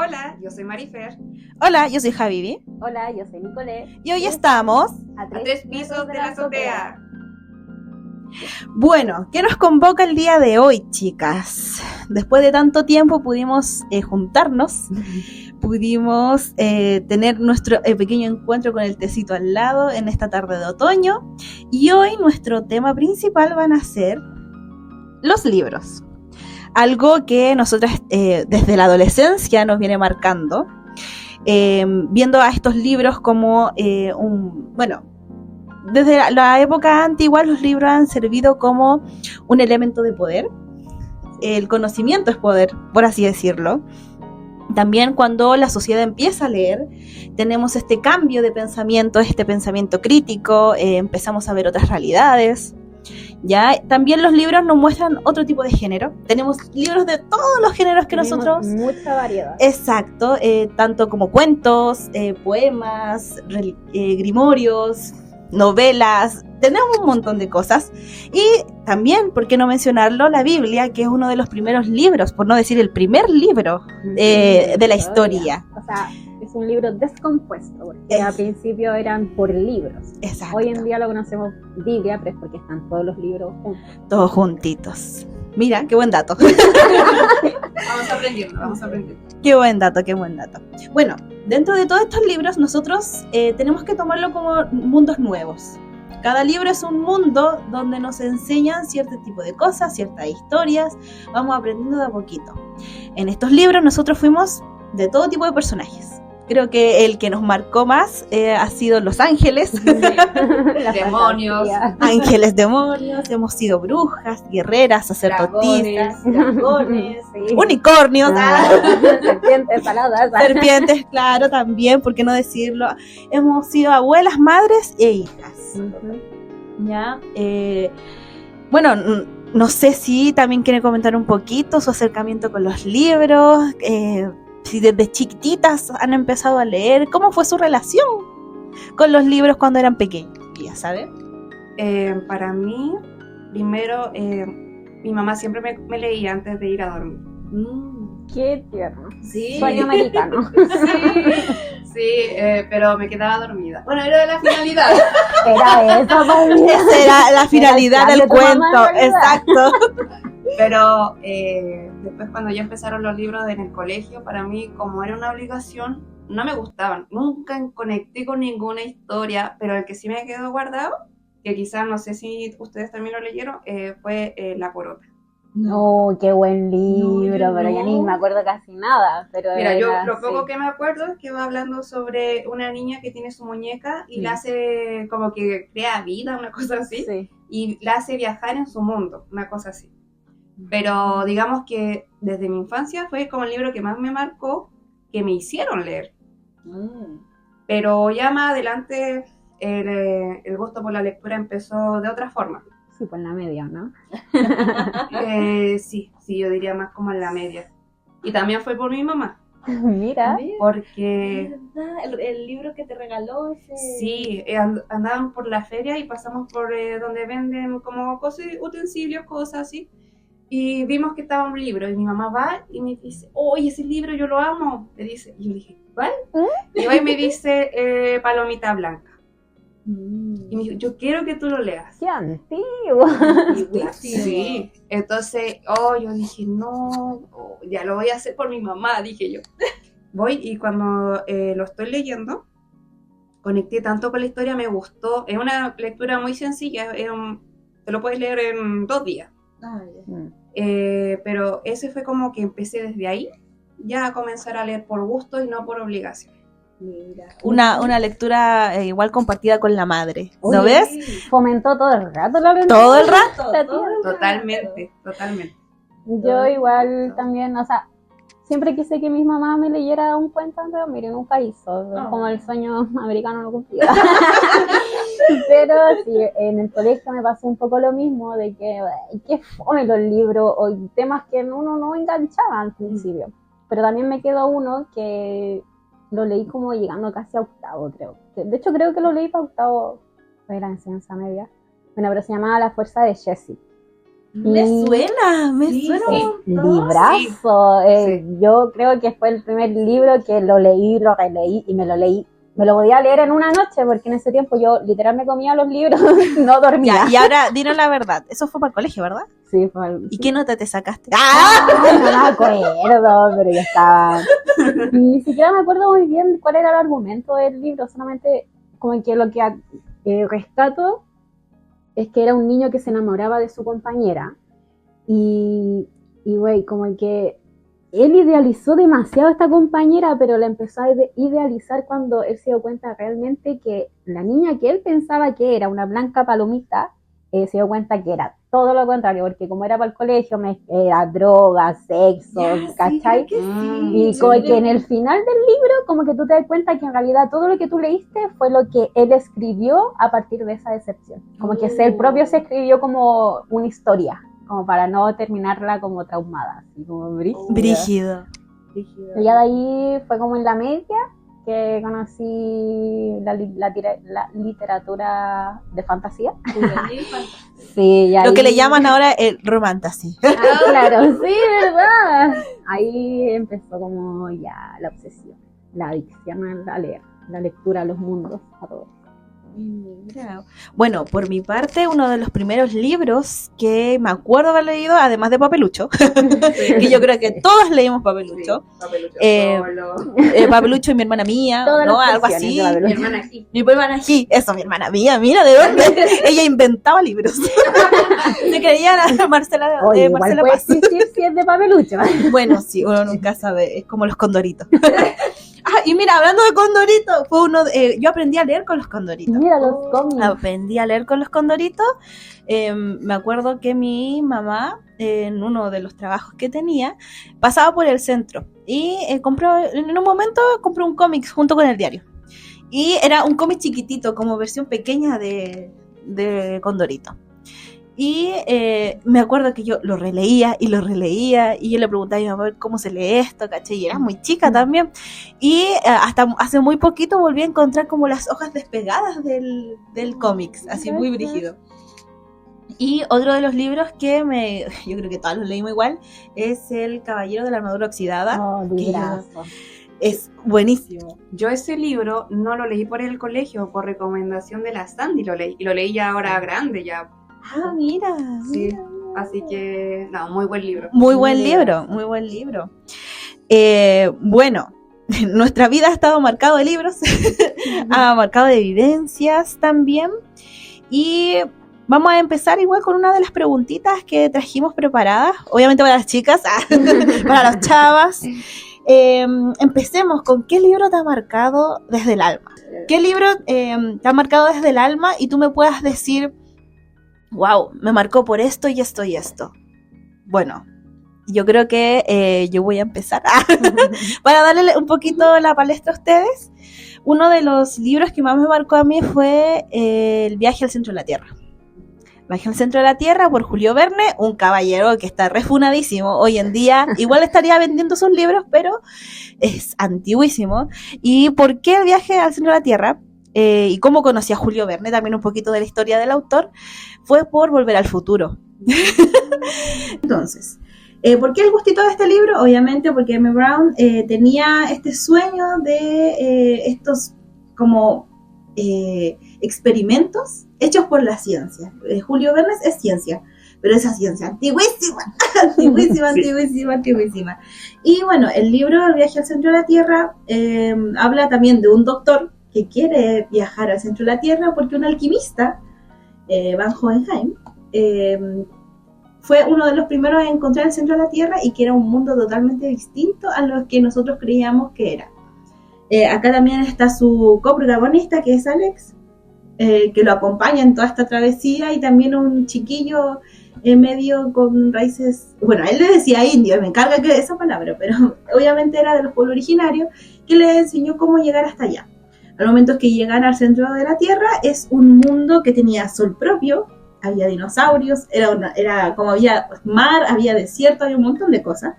Hola, yo soy Marifer. Hola, yo soy Javivi. Hola, yo soy Nicolé. Y hoy estamos a tres pisos de la azotea. Bueno, ¿qué nos convoca el día de hoy, chicas? Después de tanto tiempo pudimos juntarnos, pudimos tener nuestro pequeño encuentro con el tecito al lado en esta tarde de otoño. Y hoy nuestro tema principal van a ser los libros. Algo que nosotras desde la adolescencia nos viene marcando, viendo a estos libros como desde la época antigua los libros han servido como un elemento de poder. El conocimiento es poder, por así decirlo. También cuando la sociedad empieza a leer, tenemos este cambio de pensamiento, este pensamiento crítico, empezamos a ver otras realidades. Ya, también los libros nos muestran otro tipo de género. Tenemos libros de todos los géneros que tenemos nosotros... mucha variedad. Exacto, tanto como cuentos, poemas, grimorios, novelas, tenemos un montón de cosas. Y también, ¿por qué no mencionarlo? La Biblia, que es uno de los primeros libros, por no decir el primer libro de la historia. O sea, es un libro descompuesto, porque al principio eran por libros. Exacto. Hoy en día lo conocemos Biblia, pero es porque están todos los libros juntos. Todos juntitos. Mira, qué buen dato. Vamos aprendiendo. Qué buen dato. Bueno, dentro de todos estos libros nosotros tenemos que tomarlo como mundos nuevos. Cada libro es un mundo donde nos enseñan cierto tipo de cosas, ciertas historias, vamos aprendiendo de a poquito. En estos libros nosotros fuimos de todo tipo de personajes. Creo que el que nos marcó más ha sido los ángeles. Demonios. Ángeles, demonios. Hemos sido brujas, guerreras, sacerdotisas, dragones, sí. Unicornios. Serpientes, saladas. Serpientes, claro, también, ¿por qué no decirlo? Hemos sido abuelas, madres e hijas. ¿Ya? Bueno, no sé si también quiere comentar un poquito su acercamiento con los libros, si desde chiquititas han empezado a leer, ¿cómo fue su relación con los libros cuando eran pequeñas? ¿Sabe? Para mí, primero, mi mamá siempre me leía antes de ir a dormir. Qué tierno. Sí. Sueño americano. Sí, pero me quedaba dormida. Bueno, era la finalidad. Era eso, esa era la finalidad del cuento, exacto. Pero después cuando ya empezaron los libros en el colegio, para mí como era una obligación, no me gustaban. Nunca conecté con ninguna historia, pero el que sí me quedó guardado, que quizás no sé si ustedes también lo leyeron, fue La Porota. No, qué buen libro, pero ya ni me acuerdo casi nada. Pero mira, yo lo poco que me acuerdo es que va hablando sobre una niña que tiene su muñeca y la hace como que crea vida, una cosa así, y la hace viajar en su mundo, una cosa así. Pero digamos que desde mi infancia fue como el libro que más me marcó, que me hicieron leer. Pero ya más adelante el gusto por la lectura empezó de otra forma. Sí, pues en la media, ¿no? Sí, yo diría más como en la media. Y también fue por mi mamá. Mira. Porque... ¿Verdad? El libro que te regaló ese... Sí, andábamos por la feria y pasamos por donde venden como cosas, utensilios, cosas así. Y vimos que estaba un libro y mi mamá va y me dice, oye, ese libro yo lo amo. Me dice, y yo le dije, ¿cuál? Y va y me dice Palomita Blanca. Y me dijo, yo quiero que tú lo leas. ¡Qué antiguo! Sí, entonces, yo dije, no, ya lo voy a hacer por mi mamá, dije yo. Voy y cuando lo estoy leyendo, conecté tanto con la historia, me gustó. Es una lectura muy sencilla, te lo puedes leer en 2 días. Pero ese fue como que empecé desde ahí ya a comenzar a leer por gusto y no por obligación. Mira, una lectura igual compartida con la madre, ¿no Oye, ves? Fomentó todo el rato la lectura. Todo el rato. Totalmente. Yo igual también, o sea, siempre quise que mi mamá me leyera un cuento antes de dormir, nunca hizo, como el sueño americano no cumplía. Pero sí, en el colegio me pasó un poco lo mismo, de que qué fome los libros, o temas que uno no enganchaba al principio. Pero también me quedó uno que lo leí como llegando casi a octavo, creo. De hecho, creo que lo leí para octavo, era enseñanza media. Bueno, pero se llamaba La fuerza de Jessie. Me suena. Librazo. Yo creo que fue el primer libro que lo leí, lo releí y me lo leí. Me lo podía leer en una noche porque en ese tiempo yo literal me comía los libros, no dormía. Ya, y ahora, dinos la verdad, eso fue para el colegio, ¿verdad? Sí, fue. ¿Y qué nota te sacaste? No me acuerdo, pero ya estaba. Ni siquiera me acuerdo muy bien cuál era el argumento del libro, solamente como que lo que rescato es que era un niño que se enamoraba de su compañera y güey, como que él idealizó demasiado a esta compañera, pero la empezó a idealizar cuando él se dio cuenta realmente que la niña que él pensaba que era una blanca palomita, se dio cuenta que era todo lo contrario, porque como era para el colegio, era drogas, sexo, ¿cachai? Sí, y como que en el final del libro, como que tú te das cuenta que en realidad todo lo que tú leíste fue lo que él escribió a partir de esa decepción. Como que él propio se escribió como una historia, como para no terminarla como traumada, así como brígido. Y ya de ahí fue como en la media que conocí la literatura de fantasía. Sí, lo que le llaman ahora el romantasy. Claro, sí, verdad. Ahí empezó como ya la obsesión, la adicción a leer, la lectura a los mundos, a todos. Bueno, por mi parte, uno de los primeros libros que me acuerdo haber leído, además de Papelucho, que yo creo que todos leímos Papelucho, Papelucho y mi hermana mía, ¿no? Algo así. Mi hermana aquí. Mi hermana aquí, eso, mi hermana mía, mira de dónde. Ella inventaba libros. Se creía la Marcela Oye, Marcela puede Paz. existir si es de Papelucho. Bueno, sí, uno nunca sabe, es como los condoritos. Y mira, hablando de condoritos, fue yo aprendí a leer con los condoritos. Mira los cómics. Aprendí a leer con los condoritos. Me acuerdo que mi mamá, en uno de los trabajos que tenía, pasaba por el centro y en un momento compró un cómic junto con el diario. Y era un cómic chiquitito, como versión pequeña de Condorito. Y me acuerdo que yo lo releía y yo le preguntaba a mi mamá cómo se lee esto, ¿cachai? Y era muy chica también. Y hasta hace muy poquito volví a encontrar como las hojas despegadas del cómics, así muy brígido. Y otro de los libros que yo creo que todos los leímos igual, es El Caballero de la Armadura Oxidada. Oh, librazo. Es buenísimo. Yo ese libro no lo leí por el colegio, por recomendación de la Sandy lo leí. Y lo leí ya ahora grande, ya. Ah, mira. Sí, así que, no, muy buen libro. Muy buen libro. Bueno, nuestra vida ha estado marcado de libros, ha marcado de vivencias también. Y vamos a empezar igual con una de las preguntitas que trajimos preparadas, obviamente para las chicas, para las chavas. Empecemos con ¿qué libro te ha marcado desde el alma? ¿Qué libro te ha marcado desde el alma y tú me puedas decir, wow, me marcó por esto y esto y esto? Bueno, yo creo que yo voy a empezar para darle un poquito la palestra a ustedes. Uno de los libros que más me marcó a mí fue El viaje al centro de la Tierra. Viaje al centro de la Tierra por Julio Verne, un caballero que está refunadísimo hoy en día. Igual estaría vendiendo sus libros, pero es antiguísimo. ¿Y por qué el viaje al centro de la Tierra? Y cómo conocí a Julio Verne, también un poquito de la historia del autor, fue por Volver al Futuro. Entonces, ¿por qué el gustito de este libro? Obviamente porque M. Brown tenía este sueño de estos como experimentos hechos por la ciencia. Julio Verne es ciencia, pero esa ciencia antiguísima. Y bueno, el libro El viaje al centro de la Tierra habla también de un doctor que quiere viajar al centro de la Tierra porque un alquimista, Van Hohenheim, fue uno de los primeros a encontrar el centro de la Tierra y que era un mundo totalmente distinto a lo que nosotros creíamos que era. Acá también está su coprotagonista, que es Alex, que lo acompaña en toda esta travesía, y también un chiquillo medio con raíces, bueno, él le decía indio, me encarga que esa palabra, pero obviamente era de los pueblos originarios, que le enseñó cómo llegar hasta allá. Al momento que llegan al centro de la Tierra, es un mundo que tenía sol propio, había dinosaurios, era como había mar, había desierto, había un montón de cosas.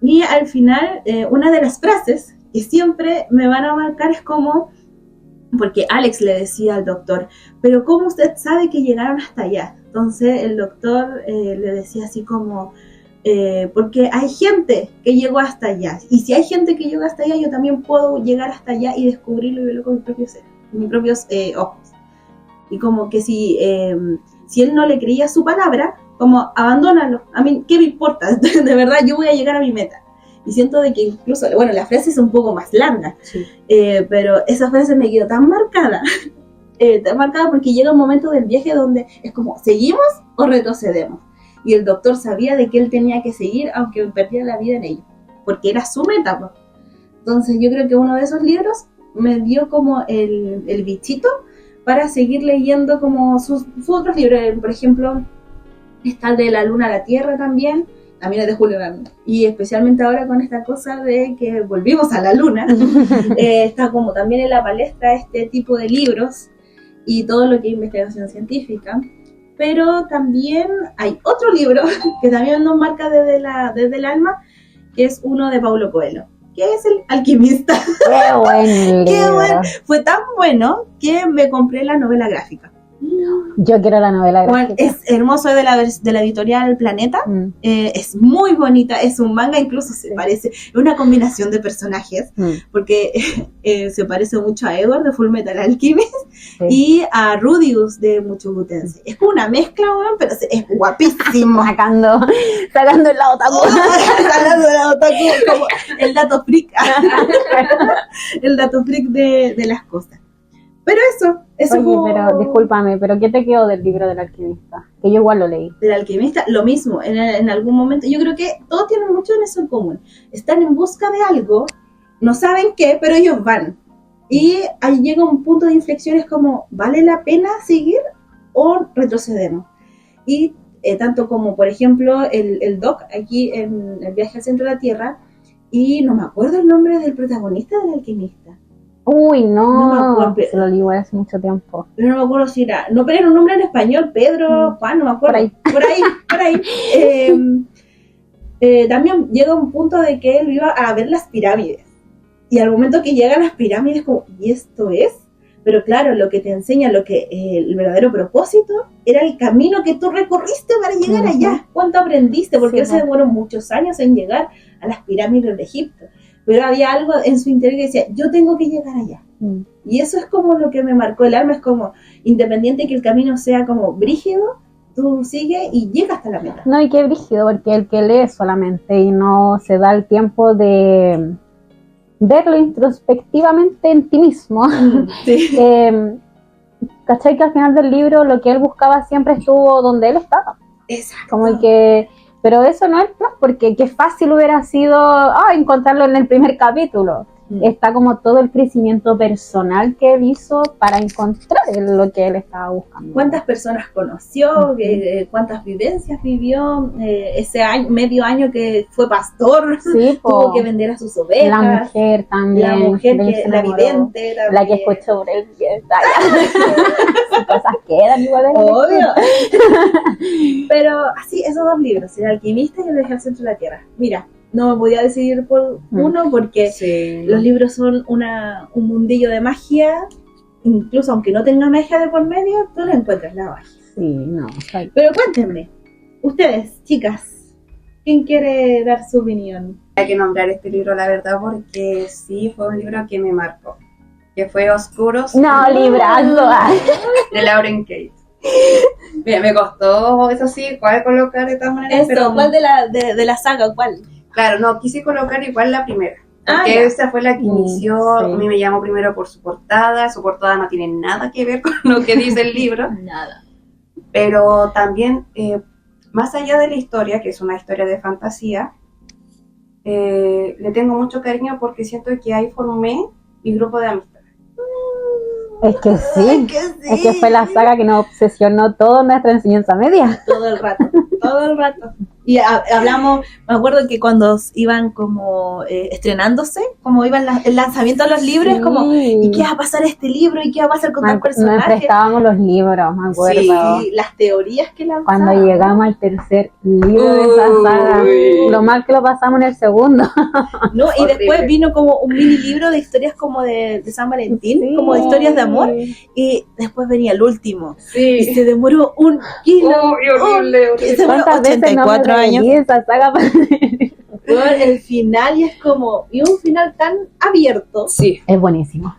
Y al final, una de las frases que siempre me van a marcar es como, porque Alex le decía al doctor, pero ¿cómo usted sabe que llegaron hasta allá? Entonces el doctor le decía así como, porque hay gente que llegó hasta allá, y si hay gente que llegó hasta allá, yo también puedo llegar hasta allá y descubrirlo y verlo con mis propios ojos. Y como que si él no le creía su palabra, como abandónalo, a mí, ¿qué me importa? De verdad, yo voy a llegar a mi meta. Y siento de que incluso, bueno, la frase es un poco más larga, sí. Pero esa frase me quedó tan marcada porque llega un momento del viaje donde es como, ¿seguimos o retrocedemos? Y el doctor sabía de que él tenía que seguir, aunque perdiera la vida en ello, porque era su meta, pues. Entonces yo creo que uno de esos libros me dio como el bichito para seguir leyendo como sus otros libros. Por ejemplo, está el de La Luna a la Tierra también es de Julio Verne, y especialmente ahora con esta cosa de que volvimos a la Luna, está como también en la palestra este tipo de libros y todo lo que es investigación científica. Pero también hay otro libro que también nos marca desde el alma, que es uno de Paulo Coelho, que es El Alquimista. ¡Qué buen libro! ¡Qué bueno! Fue tan bueno que me compré la novela gráfica. Yo quiero la novela gráfica. Bueno, es hermoso, es de la editorial Planeta. Es muy bonita, es un manga, incluso se parece, es una combinación de personajes, porque se parece mucho a Edward de Fullmetal Alchemist, y a Rudius de Mushoku Tensei. Es como una mezcla, bueno, pero es guapísimo. Sacando el lado otaku. Sacando el lado otaku, como el dato freak. El dato freak de las cosas. Pero eso Oye, como... pero discúlpame, pero ¿qué te quedó del libro del alquimista? Que yo igual lo leí. Del alquimista, lo mismo, en algún momento, yo creo que todos tienen mucho en eso en común. Están en busca de algo, no saben qué, pero ellos van. Y ahí llega un punto de inflexión, es como, ¿vale la pena seguir o retrocedemos? Y tanto como, por ejemplo, el Doc, aquí en El viaje al centro de la Tierra, y no me acuerdo el nombre del protagonista del alquimista. Uy, no se lo leí hace mucho tiempo. Pero no me acuerdo si era, no, pero era un nombre en español, Pedro, Juan, no me acuerdo. Por ahí. También llega un punto de que él iba a ver las pirámides. Y al momento que llega a las pirámides, como, ¿y esto es? Pero claro, lo que te enseña, el verdadero propósito, era el camino que tú recorriste para llegar allá. ¿Cuánto aprendiste? Porque él se demoró muchos años en llegar a las pirámides de Egipto. Pero había algo en su interior que decía, yo tengo que llegar allá. Y eso es como lo que me marcó el alma, es como, independiente que el camino sea como brígido, tú sigues y llegas hasta la meta. No, y qué brígido, porque el que lee solamente y no se da el tiempo de verlo introspectivamente en ti mismo. Sí. ¿Cachai? Que al final del libro lo que él buscaba siempre estuvo donde él estaba. Exacto. Como el que... Pero eso no es plan, porque qué fácil hubiera sido encontrarlo en el primer capítulo. Está como todo el crecimiento personal que él hizo para encontrar lo que él estaba buscando. ¿Cuántas personas conoció? ¿Cuántas vivencias vivió? Ese medio año que fue pastor, sí, tuvo que vender a sus ovejas. La mujer también. La mujer, la vidente. La que escuchó sobre él. Esas cosas quedan igual. Obvio. Pero así, esos dos libros, El Alquimista y El viaje al centro de la Tierra. Mira, no me podía decidir por uno porque los libros son un mundillo de magia, incluso aunque no tenga magia de por medio, tú le encuentras la magia. Sí, no. Pero cuéntenme, ustedes, chicas, ¿quién quiere dar su opinión? Hay que nombrar este libro, la verdad, porque sí, fue un libro que me marcó, que fue Oscuros. No, librazo. De Lauren Kate. Mira, me costó, eso sí, cuál colocar de todas maneras. Pero ¿cuál de la saga? ¿Cuál? Claro, no, quise colocar igual la primera. Porque esa fue la que inició, a mí me llamó primero por su portada no tiene nada que ver con lo que dice el libro. Nada. Pero también, más allá de la historia, que es una historia de fantasía, le tengo mucho cariño porque siento que ahí formé mi grupo de amistades. Es que sí, es que fue la saga que nos obsesionó toda nuestra enseñanza media. Todo el rato. Y hablamos, me acuerdo que cuando iban como estrenándose, como iban el lanzamiento de los libros, como, ¿y qué va a pasar este libro? ¿Y qué va a pasar con tal personaje? Nos prestábamos los libros, me acuerdo. Sí, las teorías que lanzaban. Cuando llegamos al tercer libro de esa saga, lo mal que lo pasamos en el segundo. No, y después vino como un mini libro de historias como de San Valentín, como de historias de amor, y después venía el último. Y se demoró un kilo. Horrible. Se demoró 84 años. Esa saga El final, y es como, y un final tan abierto. Sí. Es buenísimo.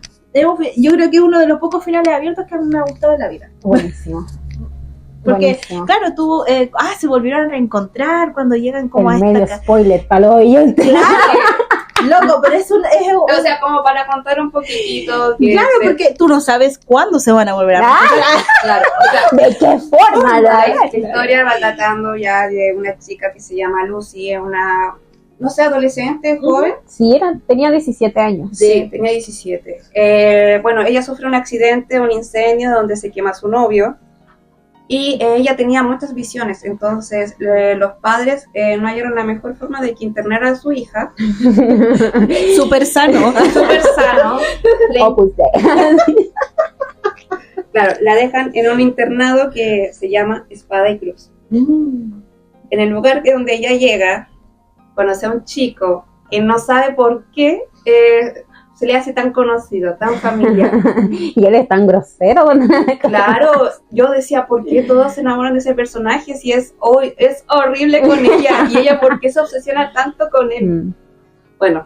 Yo creo que es uno de los pocos finales abiertos que a mí me ha gustado en la vida. Buenísimo. Porque, claro, se volvieron a reencontrar cuando llegan como el a medio esta... spoiler, palo y el Loco, pero o sea, como para contar un poquitito. Claro, porque tú no sabes cuándo se van a volver a reencontrar. Claro, ¿de qué forma? La historia va tratando ya de una chica que se llama Lucy, es una, no sé, adolescente, joven. Sí, tenía 17 años. Sí, tenía 17. Bueno, ella sufre un accidente, un incendio donde se quema su novio. Y ella tenía muchas visiones, entonces los padres no hallaron la mejor forma de que internara a su hija. Súper sano. Súper sano. Opus Dei. Claro, la dejan en un internado que se llama Espada y Cruz. En el lugar donde ella llega, conoce a un chico que no sabe por qué se le hace tan conocido, tan familiar. Y él es tan grosero. Claro, yo decía, ¿por qué todos se enamoran de ese personaje si es horrible con ella? Y ella, ¿por qué se obsesiona tanto con él? Bueno,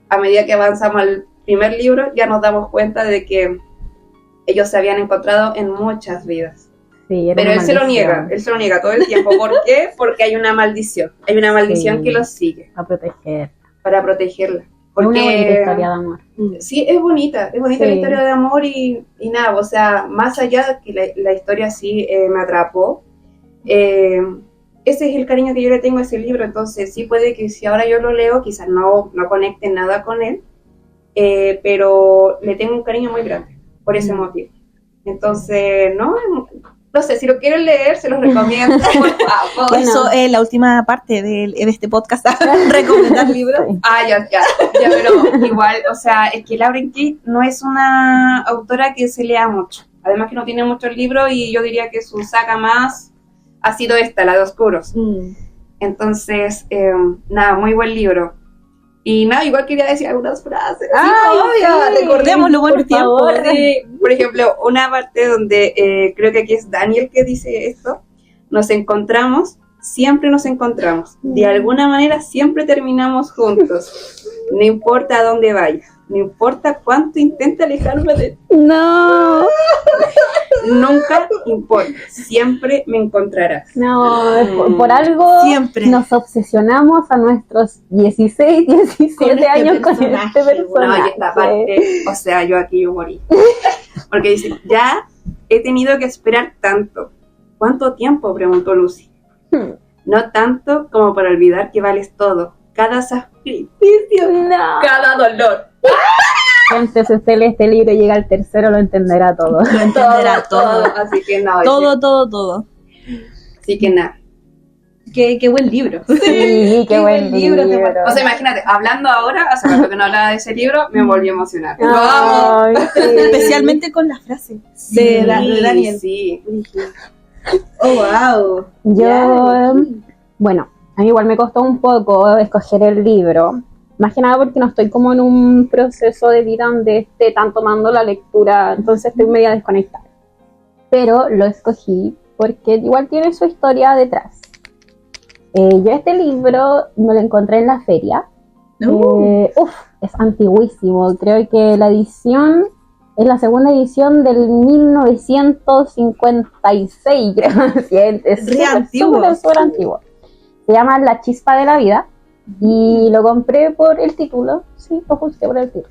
a medida que avanzamos al primer libro, ya nos damos cuenta de que ellos se habían encontrado en muchas vidas. Sí, pero él se lo niega todo el tiempo. ¿Por qué? Porque hay una maldición. Hay una maldición que los sigue. Para protegerla. Porque, una bonita historia de amor. Sí, es bonita la historia de amor y nada, o sea, más allá de que la historia sí me atrapó, ese es el cariño que yo le tengo a ese libro, entonces sí puede que si ahora yo lo leo, quizás no conecte nada con él, pero le tengo un cariño muy grande por ese motivo. Entonces, no sé, si lo quieren leer, se los recomiendo, por favor. Bueno, eso es la última parte de este podcast, recomendar libros. Ya, pero igual, o sea, es que Lauren Key no es una autora que se lea mucho. Además que no tiene muchos libros y yo diría que su saga más ha sido esta, La de Oscuros. Entonces, nada, muy buen libro. Y nada, igual quería decir algunas frases. Obvio, recordemos los buenos tiempos. Sí. Por ejemplo, una parte donde creo que aquí es Daniel que dice esto: nos encontramos, siempre nos encontramos. De alguna manera siempre terminamos juntos. No importa a dónde vaya, no importa cuánto intente alejarme de ti. No. Nunca importa, siempre me encontrarás. No, por algo siempre nos obsesionamos a nuestros 16, 17 años con este personaje. No, y esta parte, o sea, yo morí. Porque dice, ya he tenido que esperar tanto. ¿Cuánto tiempo?, preguntó Lucy. No tanto como para olvidar que vales todo. Cada sacrificio, cada dolor. Gente, si usted lee este libro y llega al tercero, lo entenderá todo. Lo entenderá todo. Así que no. Todo. Así que nada. Qué buen libro. Sí, qué buen libro. O sea, imagínate, hablando ahora, hace rato que no hablaba de ese libro, me volví a emocionar. Ay, sí. Especialmente con la frase de Daniel. Sí. Oh, wow. Bueno, a mí igual me costó un poco escoger el libro. Más que nada porque no estoy como en un proceso de vida donde esté tan tomando la lectura, entonces estoy media desconectada. Pero lo escogí porque igual tiene su historia detrás. Yo este libro me lo encontré en la feria. Es antiguísimo. Creo que la edición es la segunda edición del 1956, creo. Sí, es súper antiguo. Se llama La Chispa de la Vida. Y lo compré por el título, sí, lo busqué por el título.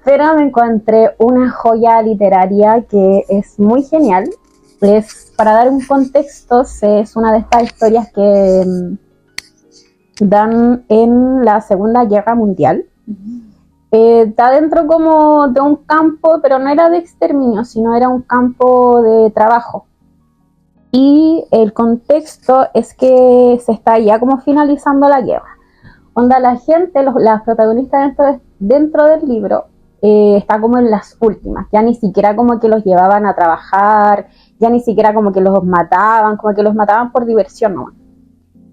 Pero me encontré una joya literaria que es muy genial. Para dar un contexto, es una de estas historias que dan en la Segunda Guerra Mundial. Está dentro como de un campo, pero no era de exterminio, sino era un campo de trabajo. y el contexto es que se está ya como finalizando la guerra. Onda, la gente, las protagonistas dentro del libro, está como en las últimas, ya ni siquiera como que los llevaban a trabajar, ya ni siquiera como que los mataban, como que los mataban por diversión nomás.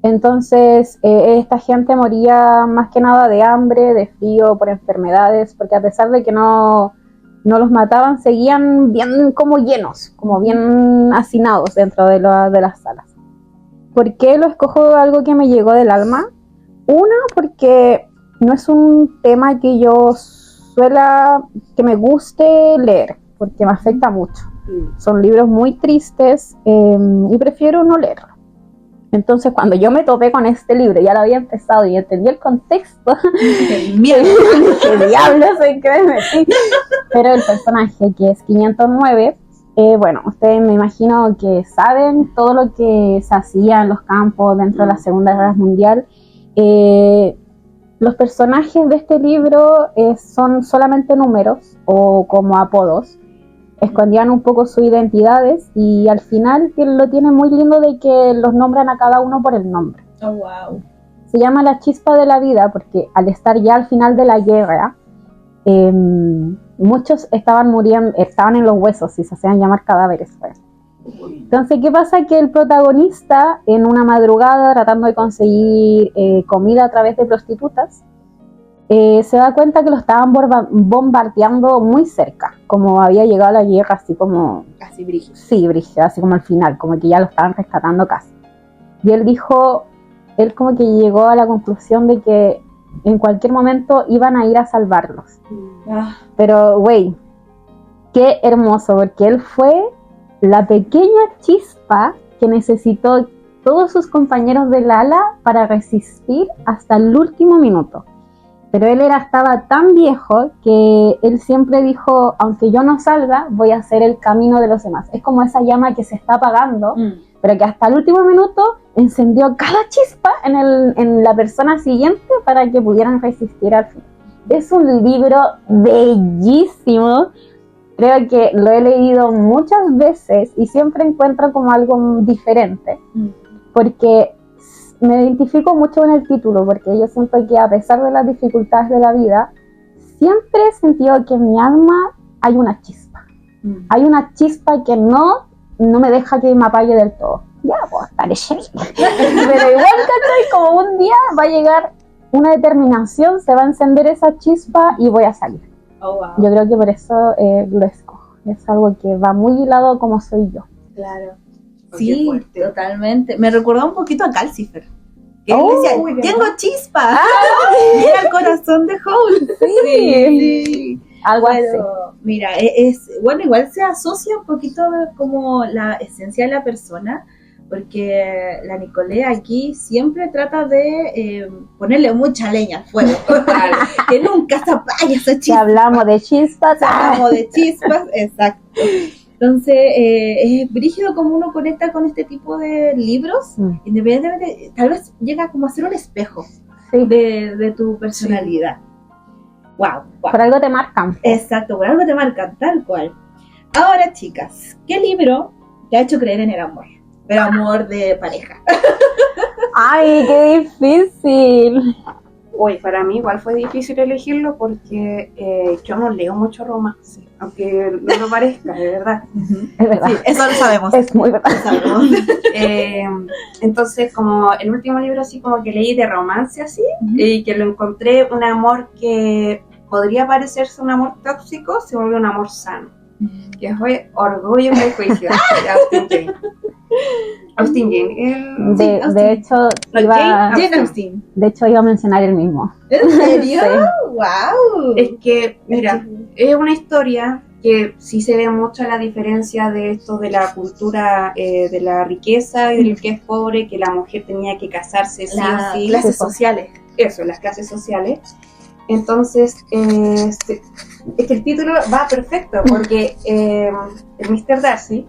Entonces, esta gente moría más que nada de hambre, de frío, por enfermedades, porque a pesar de que no los mataban, seguían bien como llenos, como bien hacinados dentro de las salas. ¿Por qué lo escojo? Algo que me llegó del alma. Una, porque no es un tema que que me guste leer, porque me afecta mucho. Son libros muy tristes y prefiero no leerlo. Entonces, cuando yo me topé con este libro, ya lo había empezado y entendí el contexto, el miedo, ¿qué diablos en qué me metí? Pero el personaje, que es 509, bueno, ustedes me imagino que saben todo lo que se hacía en los campos dentro de la Segunda Guerra Mundial. Los personajes de este libro son solamente números o como apodos. Escondían un poco sus identidades y al final lo tiene muy lindo de que los nombran a cada uno por el nombre. Oh, wow. Se llama La Chispa de la Vida porque al estar ya al final de la guerra, muchos estaban muriendo, estaban en los huesos y se hacían llamar cadáveres. Entonces, ¿qué pasa? Que el protagonista, en una madrugada tratando de conseguir comida a través de prostitutas, se da cuenta que lo estaban bombardeando muy cerca, como había llegado la guerra, así como... Casi brígido. Sí, brígido, así como al final, como que ya lo estaban rescatando casi. Y él como que llegó a la conclusión de que en cualquier momento iban a ir a salvarlos. Pero, güey, qué hermoso, porque él fue la pequeña chispa que necesitó todos sus compañeros del ala para resistir hasta el último minuto. Pero él estaba tan viejo que él siempre dijo, aunque yo no salga, voy a hacer el camino de los demás. Es como esa llama que se está apagando, pero que hasta el último minuto encendió cada chispa en la persona siguiente para que pudieran resistir al fin. Es un libro bellísimo. Creo que lo he leído muchas veces y siempre encuentro como algo diferente, porque me identifico mucho con el título, porque yo siento que a pesar de las dificultades de la vida, siempre he sentido que en mi alma hay una chispa. Hay una chispa que no me deja que me apague del todo. Ya, pues, parece bien. Pero igual, ¿cachai? Como un día va a llegar una determinación, se va a encender esa chispa y voy a salir. Oh, wow. Yo creo que por eso lo escojo. Es algo que va muy hilado como soy yo. Claro. Sí, totalmente. Me recordó un poquito a Calcifer. Que él decía, tengo chispa. Y era el corazón de Howl. Sí. Algo así. Mira, bueno, igual se asocia un poquito como la esencia de la persona, porque la Nicolé aquí siempre trata de ponerle mucha leña al fuego. Que nunca se apague esa chispa. Si hablamos de chispas. Exacto. Entonces, es brígido como uno conecta con este tipo de libros, independientemente, tal vez llega como a ser un espejo de tu personalidad. Wow. Por algo te marcan. Exacto, por algo te marcan, tal cual. Ahora, chicas, ¿qué libro te ha hecho creer en el amor? Pero amor de pareja. ¡Ay, qué difícil! Uy, para mí igual fue difícil elegirlo porque yo no leo mucho romance, aunque no lo parezca, de verdad. Es verdad. Sí, eso lo sabemos. Es muy verdad. Entonces, como el último libro así como que leí de romance así, y que lo encontré un amor que podría parecerse un amor tóxico, se volvió un amor sano, que fue Orgullo y Prejuicio de Austin Jane. Austin Jane. De hecho, Jane Austen. De hecho, iba a mencionar el mismo. ¿En serio? Sí. ¡Wow! Es que, mira, es una historia que sí se ve mucho la diferencia de esto de la cultura de la riqueza y del que es pobre, que la mujer tenía que casarse sí o sí. Las clases sociales. Eso, las clases sociales. Entonces, es que el título va perfecto porque el Mr. Darcy,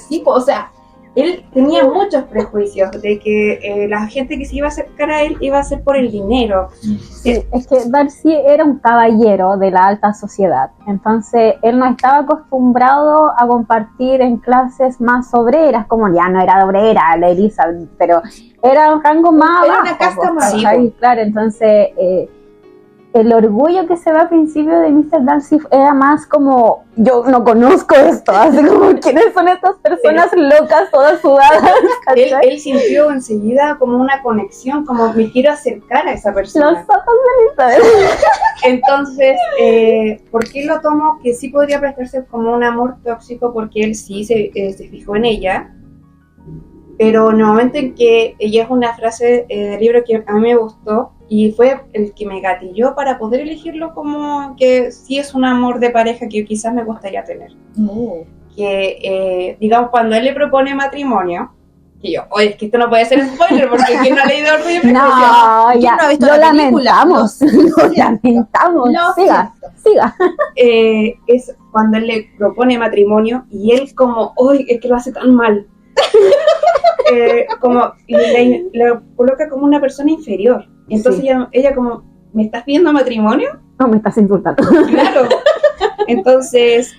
sí, o sea, él tenía muchos prejuicios de que la gente que se iba a acercar a él iba a ser por el dinero. Sí, es que Darcy era un caballero de la alta sociedad, entonces él no estaba acostumbrado a compartir en clases más obreras, como ya no era obrera la Elizabeth, pero era un rango más era bajo, una casta más claro, entonces el orgullo que se ve al principio de Mr. Darcy era más como, yo no conozco esto, así como, ¿quiénes son estas personas locas, todas sudadas? Él sintió enseguida como una conexión, como me quiero acercar a esa persona. Los ojos de Elizabeth. Entonces, ¿por qué lo tomo? Que sí podría prestarse como un amor tóxico, porque él sí se fijó en ella, pero en el momento en que ella es una frase del libro que a mí me gustó, y fue el que me gatilló para poder elegirlo como que sí es un amor de pareja que quizás me gustaría tener. Que, digamos, cuando él le propone matrimonio, que yo, oye, es que esto no puede ser spoiler, porque ¿quién no ha leído Orgullo y Prejuicio? No, ya, no ha visto lo la película? lamentamos, lo lamentamos. No, siga. Es cuando él le propone matrimonio y él como, uy, es que lo hace tan mal. Como le coloca como una persona inferior. Entonces ella como, ¿me estás pidiendo matrimonio? No, me estás insultando. Claro. Entonces,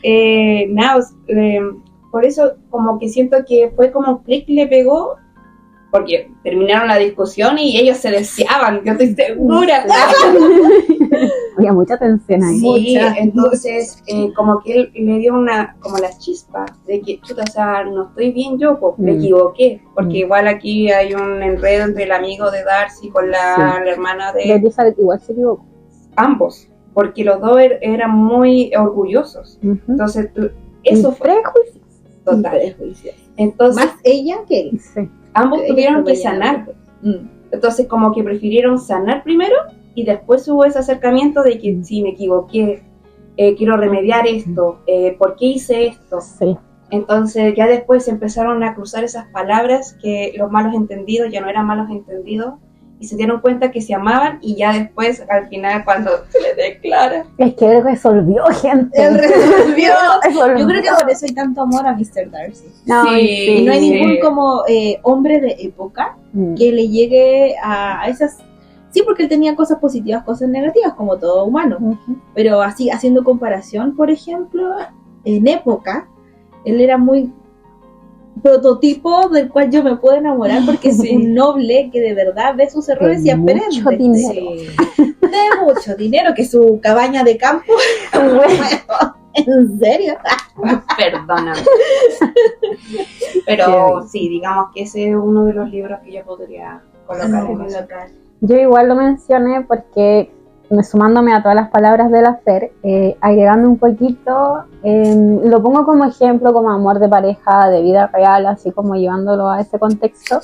por eso como que siento que fue como un clic le pegó, porque terminaron la discusión y ellos se deseaban, yo estoy segura. Había mucha tensión ahí. Sí, entonces como que él le dio como la chispa de que, chuta, o sea, no estoy bien yo, pues me equivoqué, porque igual aquí hay un enredo entre el amigo de Darcy con la hermana de Elizabeth, igual se equivocó. Ambos, porque los dos eran muy orgullosos. Entonces, eso fue prejuicios. total. Entonces, Más ella que él. Sí. ambos tuvieron que sanar. Entonces, como que prefirieron sanar primero y después hubo ese acercamiento de que sí, me equivoqué, quiero remediar esto, ¿por qué hice esto? Sí. Entonces, ya después empezaron a cruzar esas palabras que los malos entendidos ya no eran malos entendidos y se dieron cuenta que se amaban y ya después, al final, cuando se les declara. Es que él resolvió, gente. Él resolvió. Yo creo que por eso hay tanto amor a Mr. Darcy. No, Y no hay ningún como hombre de época que le llegue a esas... Sí, porque él tenía cosas positivas, cosas negativas, como todo humano. Pero así, haciendo comparación, por ejemplo, en época, él era muy prototipo del cual yo me puedo enamorar porque es un noble que de verdad ve sus errores y aprende. Mucho dinero. De mucho dinero, que su cabaña de campo. ¿En serio? Perdóname. Pero sí, digamos que ese es uno de los libros que yo podría colocar en eso. Yo igual lo mencioné porque, sumándome a todas las palabras de la Fer, agregando un poquito, lo pongo como ejemplo, como amor de pareja, de vida real, así como llevándolo a ese contexto,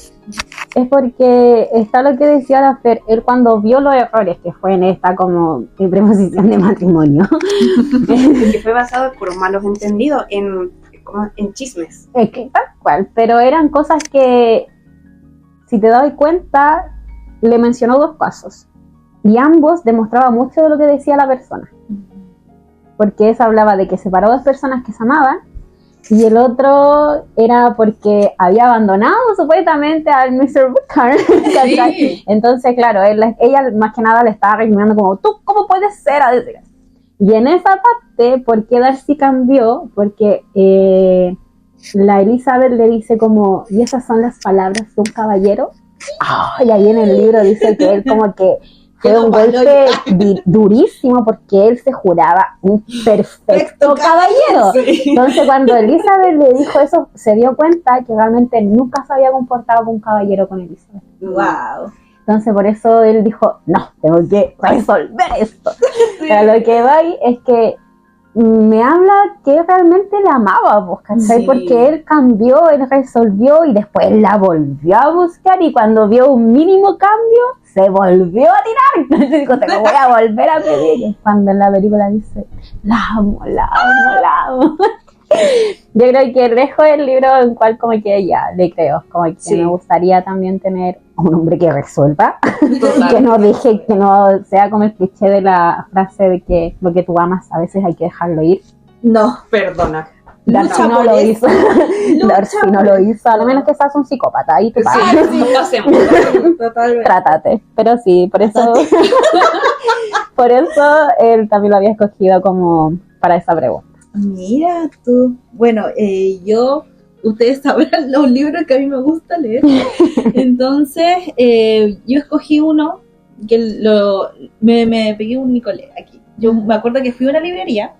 es porque está lo que decía la Fer, él cuando vio los errores, que fue en esta como preposición de matrimonio, que fue basado por malos entendidos en chismes. Que tal cual, pero eran cosas que, si te das cuenta, le mencionó dos casos. Y ambos demostraban mucho de lo que decía la persona. Porque esa hablaba de que separó dos personas que se amaban, y el otro era porque había abandonado supuestamente al Mr. Booker. Sí. Entonces, claro, ella más que nada le estaba recriminando como, ¿tú cómo puedes ser? Y en esa parte, ¿por qué Darcy cambió? Porque la Elizabeth le dice como, ¿y esas son las palabras de un caballero? Y ahí en el libro dice que él como que fue un golpe durísimo porque él se juraba un perfecto caballero. Sí. Entonces cuando Elizabeth le dijo eso, se dio cuenta que realmente nunca se había comportado como un caballero con Elizabeth. Wow. Entonces por eso él dijo, no, tengo que resolver esto. Sí. Pero lo que va ahí es que me habla que realmente la amaba, pues, ¿cachai? Sí. Porque él cambió, él resolvió y después la volvió a buscar y cuando vio un mínimo cambio, se volvió a tirar. Entonces dijo, te lo voy a volver a pedir. Y cuando en la película dice, la amo. Yo creo que dejo el libro en cual como que ya le creo, como que me gustaría también tener un hombre que resuelva, que no deje, que no sea como el cliché de la frase de que lo que tú amas a veces hay que dejarlo ir. No, perdona. Darcy no lo hizo. Darcy no lo hizo, a lo menos que seas un psicópata. Ahí tú pagas. Sí, lo hacemos. Totalmente. Trátate. Pero sí, por eso por eso él también lo había escogido como para esa pregunta. Mira tú. Bueno, ustedes sabrán los libros que a mí me gusta leer. Entonces, yo escogí uno que me pegué un Nicolé aquí. Yo me acuerdo que fui a una librería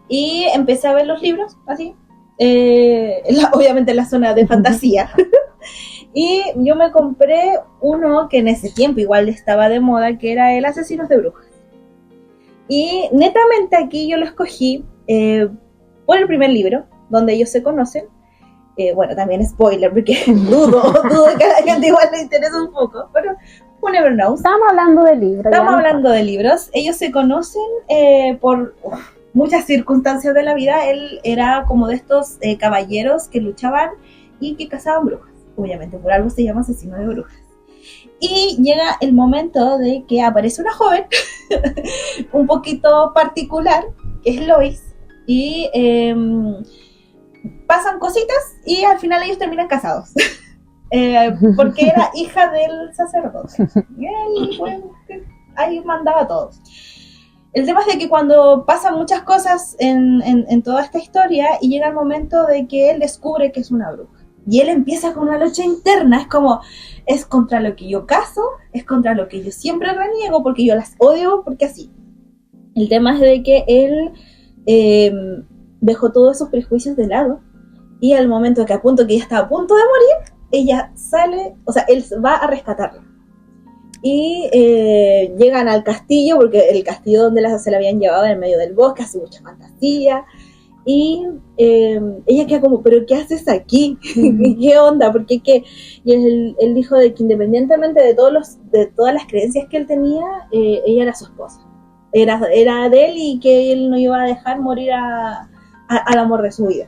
y empecé a ver los libros, así, obviamente en la zona de fantasía. Y yo me compré uno que en ese tiempo igual estaba de moda, que era El Asesinos de Brujas. Y netamente aquí yo lo escogí por el primer libro, donde ellos se conocen. Bueno, también spoiler, porque dudo que a la gente igual le interesa un poco, pero who never knows. Estamos hablando de libros. Estamos hablando de libros. Ellos se conocen por muchas circunstancias de la vida. Él era como de estos caballeros que luchaban y que cazaban brujas. Obviamente, por algo se llama Asesino de Brujas. Y llega el momento de que aparece una joven un poquito particular, que es Lois, y pasan cositas y al final ellos terminan casados. Porque era hija del sacerdote. Y él, bueno, ahí mandaba a todos. El tema es de que cuando pasan muchas cosas en toda esta historia y llega el momento de que él descubre que es una bruja. Y él empieza con una lucha interna, es contra lo que yo caso, es contra lo que yo siempre reniego, porque yo las odio, porque así. El tema es de que él dejó todos esos prejuicios de lado, y al momento que ella está a punto de morir, ella sale, o sea, él va a rescatarla. Y llegan al castillo, porque el castillo donde se la habían llevado en medio del bosque, hace mucha fantasía. Y ella queda como, ¿pero qué haces aquí? ¿Qué onda? Porque y él dijo de que independientemente de todas las creencias que él tenía, ella era su esposa. Era de él y que él no iba a dejar morir al amor de su vida.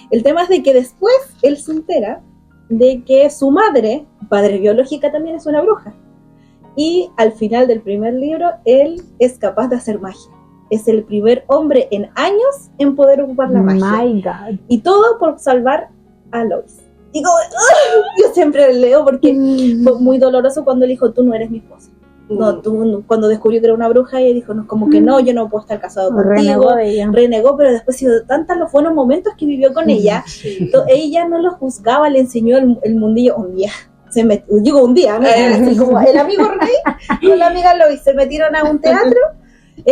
El tema es de que después él se entera de que su madre biológica también es una bruja. Y al final del primer libro, él es capaz de hacer magia. Es el primer hombre en años en poder ocupar la magia. My God. Y todo por salvar a Lois. Y como, yo siempre leo porque fue muy doloroso cuando él dijo, tú no eres mi esposa. No, cuando descubrió que era una bruja, ella dijo, no, como que no, yo no puedo estar casado contigo. Renegó, pero después ha sido tantos los buenos momentos que vivió con ella. Ella no lo juzgaba, le enseñó el mundillo un día. Un día, ¿no? Así como el amigo Rey con la amiga Lois se metieron a un teatro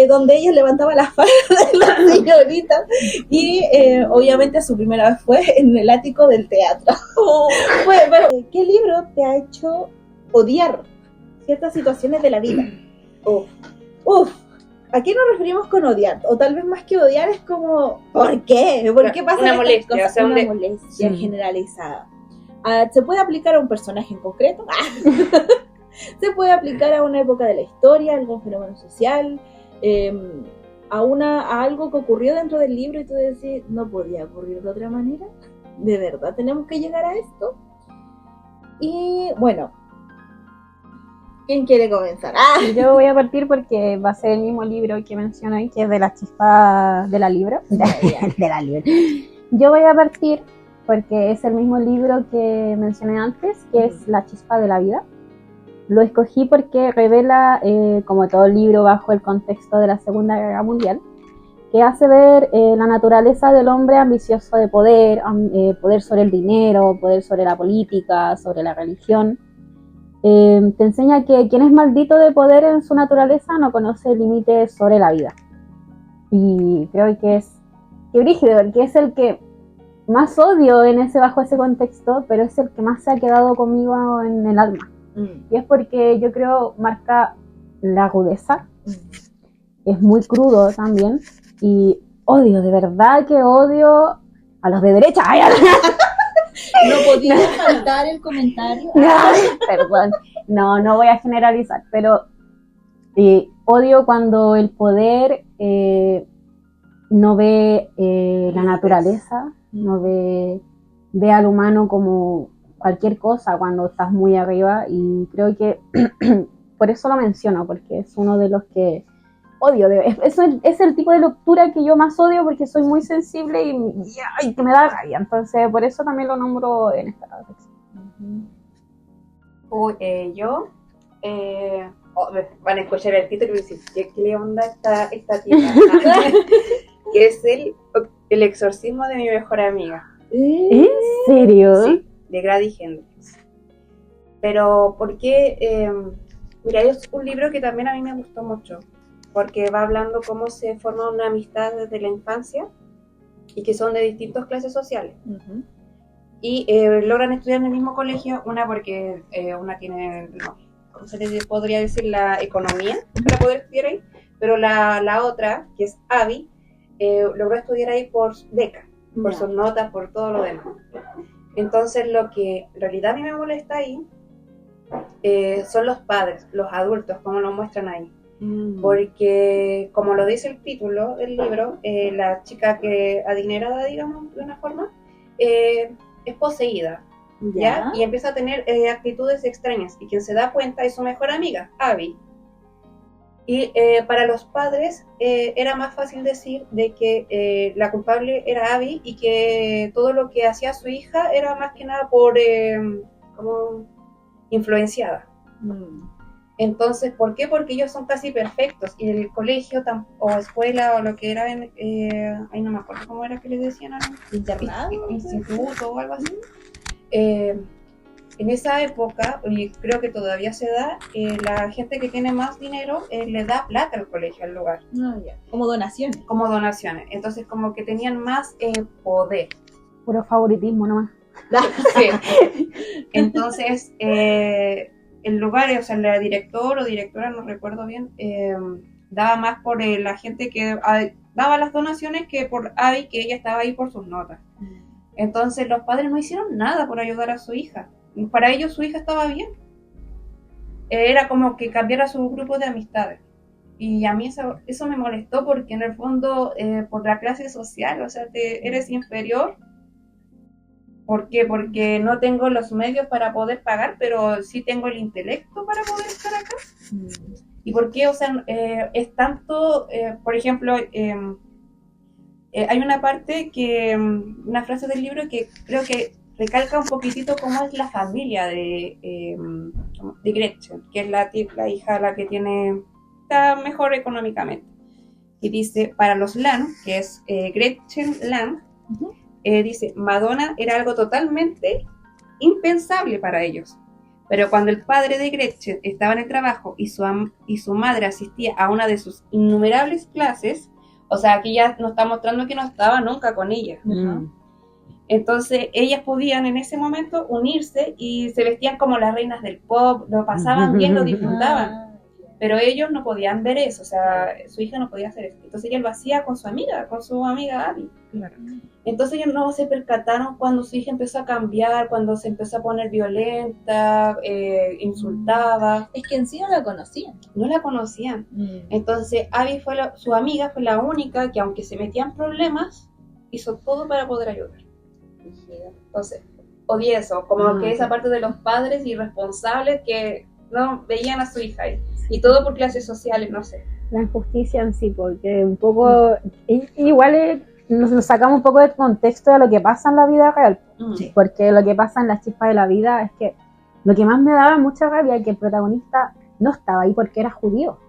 donde ella levantaba las faldas de la señorita y obviamente su primera vez fue en el ático del teatro. Bueno, ¿qué libro te ha hecho odiar ciertas situaciones de la vida? ¿A qué nos referimos con odiar? O tal vez más que odiar es como, ¿por qué? ¿Por qué pasa una molestia? Cosas? Una molestia generalizada. ¿Se puede aplicar a un personaje en concreto? ¿Se puede aplicar a una época de la historia, a algún fenómeno social? A algo que ocurrió dentro del libro y tú decís, no podía ocurrir de otra manera. ¿De verdad tenemos que llegar a esto? Y bueno, ¿quién quiere comenzar? Yo voy a partir porque va a ser el mismo libro que mencioné, que es de la chispa de la libro. De la libro. Yo voy a partir porque es el mismo libro que mencioné antes, que es La Chispa de la Vida. Lo escogí porque revela, como todo libro, bajo el contexto de la Segunda Guerra Mundial, que hace ver la naturaleza del hombre ambicioso de poder, poder sobre el dinero, poder sobre la política, sobre la religión. Te enseña que quien es maldito de poder en su naturaleza no conoce límites sobre la vida. Y creo que es brígido, porque es el que más odio bajo ese contexto, pero es el que más se ha quedado conmigo en el alma. Y es porque yo creo marca la rudeza, es muy crudo también, y odio, de verdad que odio a los de derecha. No podía faltar el comentario. Perdón, no voy a generalizar, pero odio cuando el poder no ve la naturaleza, no ve al humano como cualquier cosa cuando estás muy arriba, y creo que por eso lo menciono, porque es uno de los que odio. Eso es el tipo de lectura que yo más odio porque soy muy sensible y que me da rabia. Entonces, por eso también lo nombro en esta reflexión. Yo... van a escuchar el título y decir, ¿qué le onda esta tía? Que es el exorcismo de mi mejor amiga. ¿En serio? Sí, de Grady Hendrix. Pero, ¿por qué? Mira, es un libro que también a mí me gustó mucho, porque va hablando cómo se forma una amistad desde la infancia y que son de distintas clases sociales. Uh-huh. Y logran estudiar en el mismo colegio, una porque una tiene... ¿cómo se le podría decir? La economía para poder estudiar ahí, pero la otra, que es Abby, logró estudiar ahí por beca, por sus notas, por todo lo demás. Entonces, lo que en realidad a mí me molesta ahí son los padres, los adultos, como lo muestran ahí. Porque, como lo dice el título del libro, la chica que adinerada, digamos, de una forma, es poseída. ¿Ya? Y empieza a tener actitudes extrañas, y quien se da cuenta es su mejor amiga, Abby. Y para los padres era más fácil decir de que la culpable era Abby y que todo lo que hacía su hija era más que nada por como influenciada. Entonces, ¿por qué? Porque ellos son casi perfectos y el colegio o escuela o lo que era, ahí no me acuerdo cómo era que les decían, ¿internado? Instituto o algo así. En esa época, y creo que todavía se da, la gente que tiene más dinero le da plata al colegio, al lugar. Como donaciones. Como donaciones. Entonces, como que tenían más poder. Puro favoritismo nomás. Sí. Entonces, el lugar, o sea, el director o directora, no recuerdo bien, daba más por la gente que daba las donaciones que por Abby, que ella estaba ahí por sus notas. Entonces los padres no hicieron nada por ayudar a su hija. Para ellos su hija estaba bien. Era como que cambiara su grupo de amistades. Y a mí eso me molestó porque en el fondo, por la clase social, o sea, eres inferior. ¿Por qué? Porque no tengo los medios para poder pagar, pero sí tengo el intelecto para poder estar acá. ¿Y por qué? O sea, es tanto, por ejemplo... hay una parte una frase del libro que creo que recalca un poquitito cómo es la familia de Gretchen, que es la hija la que está mejor económicamente. Y dice, para los Lang, que es Gretchen Lang, dice, Madonna era algo totalmente impensable para ellos. Pero cuando el padre de Gretchen estaba en el trabajo y su madre asistía a una de sus innumerables clases, o sea, aquí ya nos está mostrando que no estaba nunca con ella. Entonces, ellas podían en ese momento unirse y se vestían como las reinas del pop, lo pasaban bien, lo disfrutaban. Pero ellos no podían ver eso, o sea, su hija no podía hacer eso. Entonces ella lo hacía con su amiga Abby. Claro. Entonces ellos no se percataron cuando su hija empezó a cambiar, cuando se empezó a poner violenta, insultaba. Es que en sí no la conocían. No la conocían. Entonces Abby su amiga fue la única que, aunque se metía en problemas, hizo todo para poder ayudar. Entonces, odié eso, como que esa parte de los padres irresponsables que no veían a su hija ahí. Y todo por clases sociales, no sé. La injusticia en sí, porque un poco, igual nos sacamos un poco del contexto de lo que pasa en la vida real. Porque lo que pasa en las chispas de la vida es que lo que más me daba mucha rabia es que el protagonista no estaba ahí porque era judío.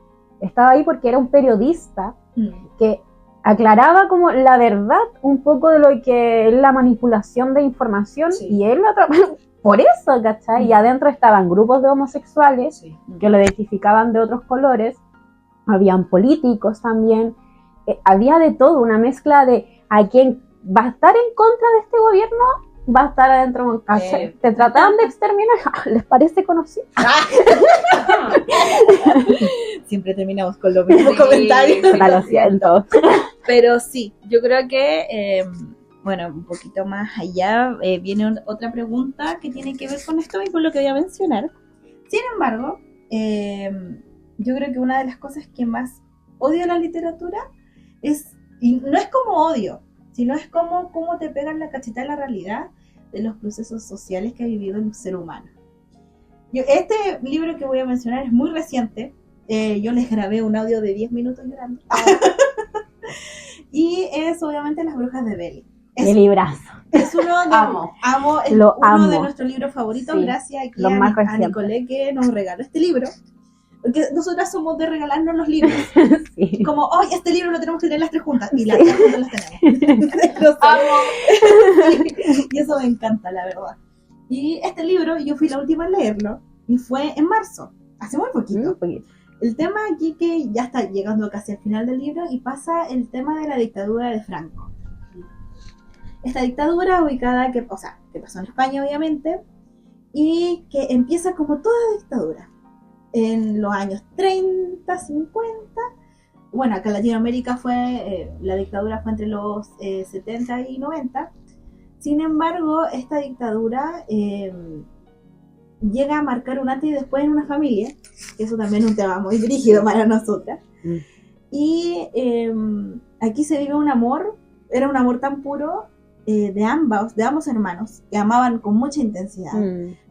Estaba ahí porque era un periodista que aclaraba como la verdad un poco de lo que es la manipulación de información, y él lo atrapó. Por eso, ¿cachai? Y adentro estaban grupos de homosexuales que lo identificaban de otros colores, habían políticos también, había de todo, una mezcla de a quien va a estar en contra de este gobierno, va a estar adentro, te trataban de exterminar, ¿les parece conocido? Siempre terminamos con los mismos comentarios. Lo siento. Pero sí, yo creo que... bueno, un poquito más allá viene otra pregunta que tiene que ver con esto y con lo que voy a mencionar. Sin embargo, yo creo que una de las cosas que más odio en la literatura y no es como odio, sino es como cómo te pegan la cacheta en la realidad de los procesos sociales que ha vivido el ser humano. Este libro que voy a mencionar es muy reciente, Yo les grabé un audio de 10 minutos llorando. Y es obviamente Las Brujas de Beli. ¡Qué librazo! Es uno de, uno de nuestros libros favoritos, sí, gracias aquí a Nicolé que nos regaló este libro. Porque nosotras somos de regalarnos los libros. Sí. Como, hoy este libro lo tenemos que leer las tres juntas. Y las tres juntas las tenemos. Sí. Y eso me encanta, la verdad. Y este libro, yo fui la última en leerlo. Y fue en marzo. Hace muy poquito. El tema aquí que ya está llegando casi al final del libro. Y pasa el tema de la dictadura de Franco. Esta dictadura ubicada, que pasó en España obviamente, y que empieza como toda dictadura, en los años 30, 50, bueno, acá en Latinoamérica la dictadura fue entre los 70 y 90, sin embargo, esta dictadura llega a marcar un antes y después en una familia, que eso también es un tema muy brígido para nosotras, y aquí se vive un amor, era un amor tan puro, de ambos hermanos, que amaban con mucha intensidad,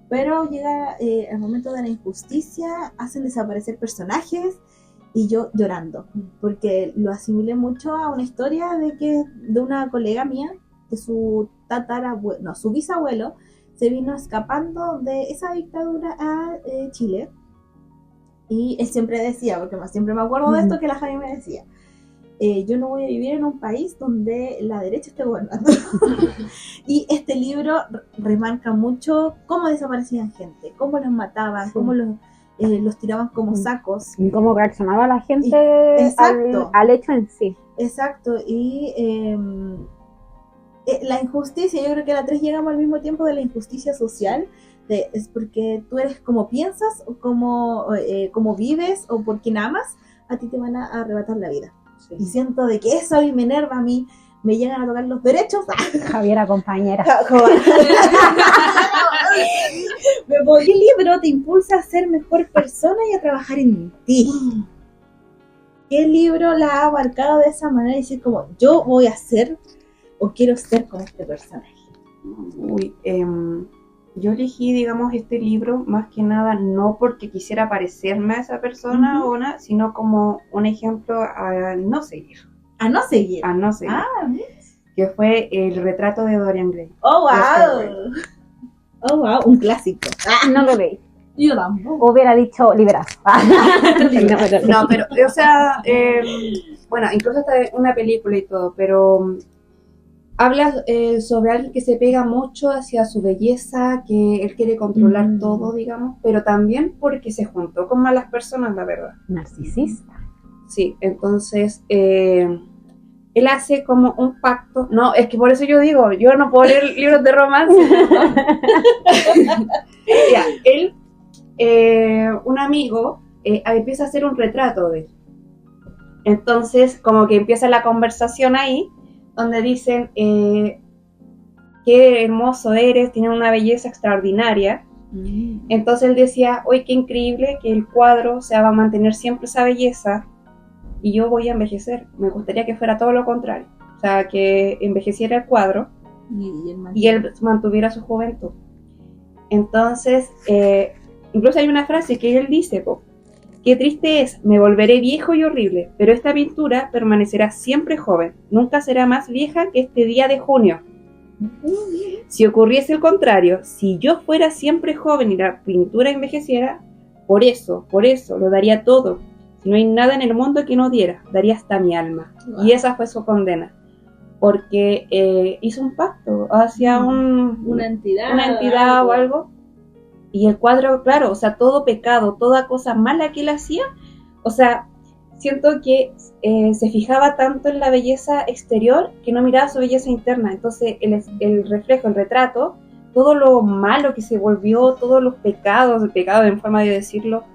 pero llega el momento de la injusticia, hacen desaparecer personajes, y yo llorando, porque lo asimilé mucho a una historia de una colega mía, que su bisabuelo se vino escapando de esa dictadura a Chile, y él siempre decía, porque siempre me acuerdo de esto que la Javi me decía, yo no voy a vivir en un país donde la derecha esté gobernando. Y este libro remarca mucho cómo desaparecían gente, cómo los mataban, cómo los tiraban como sacos. Y cómo reaccionaba la gente al hecho en sí. Exacto, y la injusticia, yo creo que la 3 llegamos al mismo tiempo de la injusticia social, es porque tú eres como piensas, o como vives, o por quien amas, a ti te van a arrebatar la vida. Sí. Y siento de que eso a mí me enerva, a mí me llegan a tocar los derechos. Javiera, compañera. ¿Qué libro te impulsa a ser mejor persona y a trabajar en ti? ¿Qué libro la ha abarcado de esa manera y decir como, yo voy a ser o quiero ser como este personaje? Yo elegí, digamos, este libro más que nada no porque quisiera parecerme a esa persona o nada, sino como un ejemplo a no seguir. ¿A no seguir? A no seguir. Que fue El retrato de Dorian Gray. ¡Oh, wow! ¡Oh, wow! Un clásico. No lo leí. Yo tampoco. Hubiera dicho librazo. No, pero, o sea, bueno, incluso está una película y todo, pero habla sobre alguien que se pega mucho hacia su belleza, que él quiere controlar todo, digamos, pero también porque se juntó con malas personas, la verdad. Narcisista. Sí, entonces él hace como un pacto. No, es que por eso yo digo, yo no puedo leer libros de romance. Ya, él, un amigo, empieza a hacer un retrato de él. Entonces, como que empieza la conversación ahí, donde dicen, qué hermoso eres, tienes una belleza extraordinaria. Entonces él decía, oye, qué increíble que el cuadro va a mantener siempre esa belleza y yo voy a envejecer. Me gustaría que fuera todo lo contrario. O sea, que envejeciera el cuadro y él mantuviera su juventud. Entonces, incluso hay una frase que él dice, qué triste es, me volveré viejo y horrible, pero esta pintura permanecerá siempre joven, nunca será más vieja que este día de junio. Si ocurriese el contrario, si yo fuera siempre joven y la pintura envejeciera, por eso, lo daría todo. Si no hay nada en el mundo que no diera, daría hasta mi alma. Wow. Y esa fue su condena, porque hizo un pacto hacia una entidad o algo. Y el cuadro, claro, o sea, todo pecado, toda cosa mala que él hacía, o sea, siento que se fijaba tanto en la belleza exterior que no miraba su belleza interna. Entonces, el reflejo, el retrato, todo lo malo que se volvió, todos los pecados, el pecado en forma de decirlo,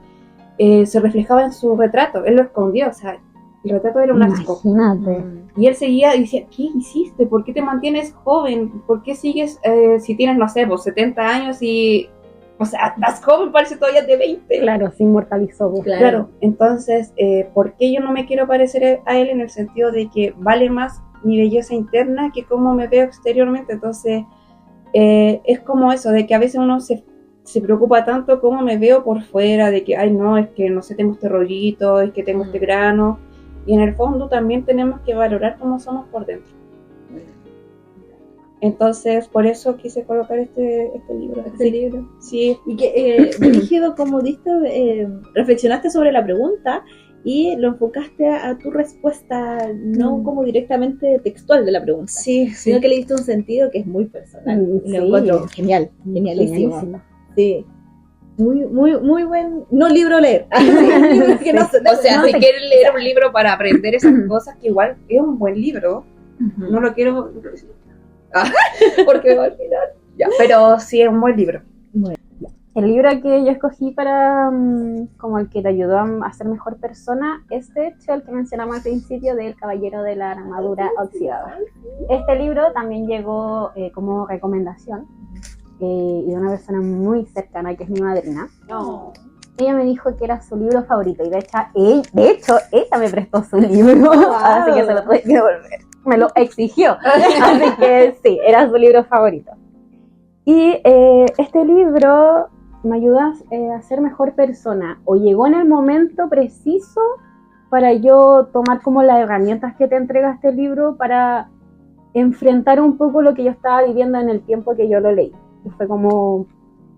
se reflejaba en su retrato. Él lo escondió, o sea, el retrato era un asco. Imagínate. Y él seguía y decía, ¿qué hiciste? ¿Por qué te mantienes joven? ¿Por qué sigues, si tienes, no sé, 70 años y... O sea, estás joven, parece todavía de 20. Claro, se inmortalizó. Claro, entonces, ¿por qué yo no me quiero parecer a él en el sentido de que vale más mi belleza interna que cómo me veo exteriormente? Entonces, es como eso, de que a veces uno se se preocupa tanto cómo me veo por fuera, de que, ay no, es que no sé, tengo este rollito, es que tengo este grano, y en el fondo también tenemos que valorar cómo somos por dentro. Entonces, por eso quise colocar este libro. Este libro. Sí. Y que dirigido, como diste, reflexionaste sobre la pregunta y lo enfocaste a tu respuesta, no como directamente textual de la pregunta, sino que le diste un sentido que es muy personal. Y lo encuentro genial, genialísimo. Sí. Muy buen, no libro a leer. Que no, o sea, si quieres leer un libro para aprender esas cosas, que igual es un buen libro, no lo quiero porque al final ya, pero sí es un buen libro. Bueno. El libro que yo escogí para como el que te ayudó a ser mejor persona es de hecho el que mencionamos al principio, del Caballero de la Armadura Oxidada. Este libro también llegó como recomendación y de una persona muy cercana, que es mi madrina. Ella me dijo que era su libro favorito y de hecho ella me prestó su libro, así que se lo tuve que devolver. Me lo exigió, así que sí, era su libro favorito. Y este libro me ayuda a ser mejor persona, o llegó en el momento preciso para yo tomar como las herramientas que te entrega este libro para enfrentar un poco lo que yo estaba viviendo en el tiempo que yo lo leí. Y fue como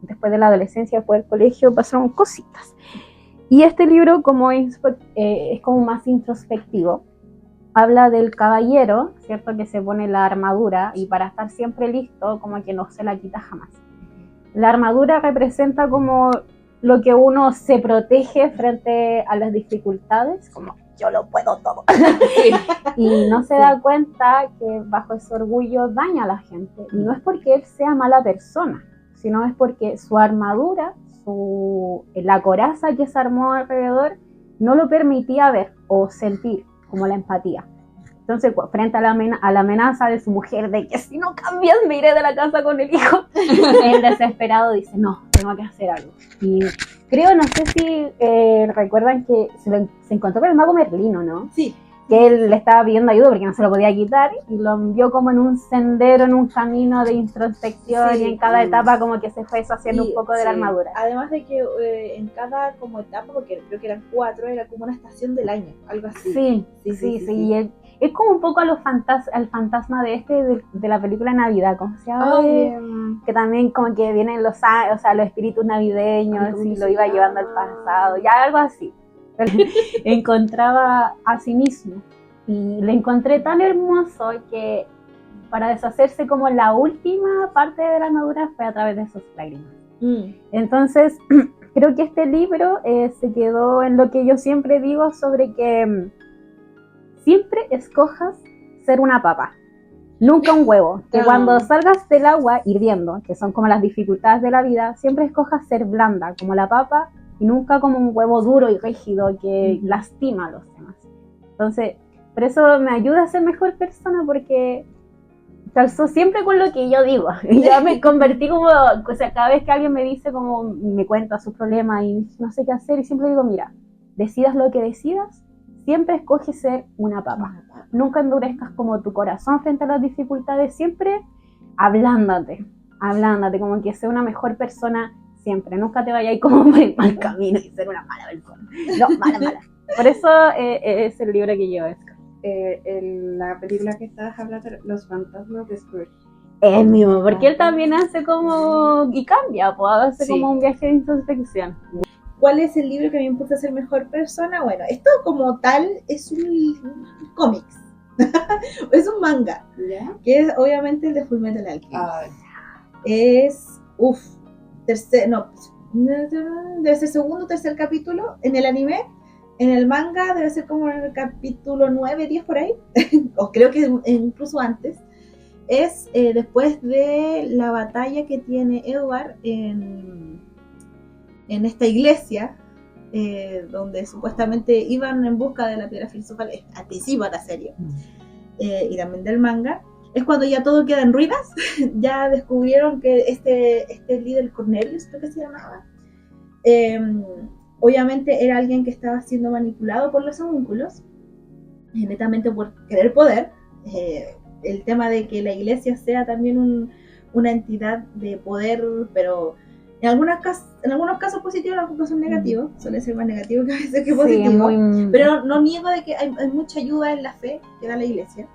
después de la adolescencia, después del colegio, pasaron cositas. Y este libro como es como más introspectivo. Habla del caballero, ¿cierto? Que se pone la armadura y para estar siempre listo, como que no se la quita jamás. La armadura representa como lo que uno se protege frente a las dificultades, como yo lo puedo todo. Y no se da cuenta que bajo ese orgullo daña a la gente. Y no es porque él sea mala persona, sino es porque su armadura, la coraza que se armó alrededor, no lo permitía ver o sentir, como la empatía. Entonces, frente a la amenaza de su mujer de que si no cambias me iré de la casa con el hijo, el desesperado dice, no, tengo que hacer algo. Y creo, no sé si recuerdan que se encontró con el mago Merlino, ¿no? Sí. Que él le estaba pidiendo ayuda porque no se lo podía quitar y lo envió como en un sendero, en un camino de introspección, y en cada etapa como que se fue deshaciendo un poco de la armadura. Además de que en cada como etapa, porque creo que eran 4, era como una estación del año, algo así. Sí. Y es como un poco al fantasma de la película Navidad, ¿cómo se llama? Que también como que vienen los espíritus navideños y lo iba llevando al pasado, ya algo así. Encontraba a sí mismo y lo encontré tan hermoso que para deshacerse como la última parte de la armadura fue a través de sus lágrimas. Entonces creo que este libro se quedó en lo que yo siempre digo sobre que siempre escojas ser una papa, nunca un huevo, que cuando salgas del agua hirviendo, que son como las dificultades de la vida, siempre escojas ser blanda como la papa y nunca como un huevo duro y rígido que lastima a los demás. Entonces, por eso me ayuda a ser mejor persona, porque calzó siempre con lo que yo digo. Ya me convertí como, o sea, cada vez que alguien me dice como, me cuenta sus problemas y no sé qué hacer, y siempre digo, mira, decidas lo que decidas, siempre escoge ser una papa. Nunca endurezcas como tu corazón frente a las dificultades, siempre ablándate, como que sea una mejor persona siempre. Nunca te vayas a ir como por el mal camino y ser una mala persona. No, mala. Por eso es el libro que yo escojo. En la película que estabas hablando, Los fantasmas de Scrooge. Es mismo, porque él también hace como, y cambia, pues hace como un viaje de introspección. ¿Cuál es el libro que me impulsa a ser mejor persona? Bueno, esto como tal es un cómics. Es un manga. ¿Ya? Que es obviamente el de Fullmetal Alchemist. Es, debe ser segundo o tercer capítulo en el anime. En el manga debe ser como en el capítulo 9, 10 por ahí. O creo que incluso antes. Es después de la batalla que tiene Edward en esta iglesia, donde supuestamente iban en busca de la piedra filosofal, anticipa la serie, y también del manga. Es cuando ya todo queda en ruinas. Ya descubrieron que este líder Cornelius, creo que se llamaba, obviamente era alguien que estaba siendo manipulado por los homúnculos, netamente por querer poder. El tema de que la iglesia sea también una entidad de poder, pero En algunos casos positivos, en algunos casos negativos. Suele ser más negativo que a veces que positivo. Sí, pero no niego de que hay mucha ayuda en la fe que da la iglesia.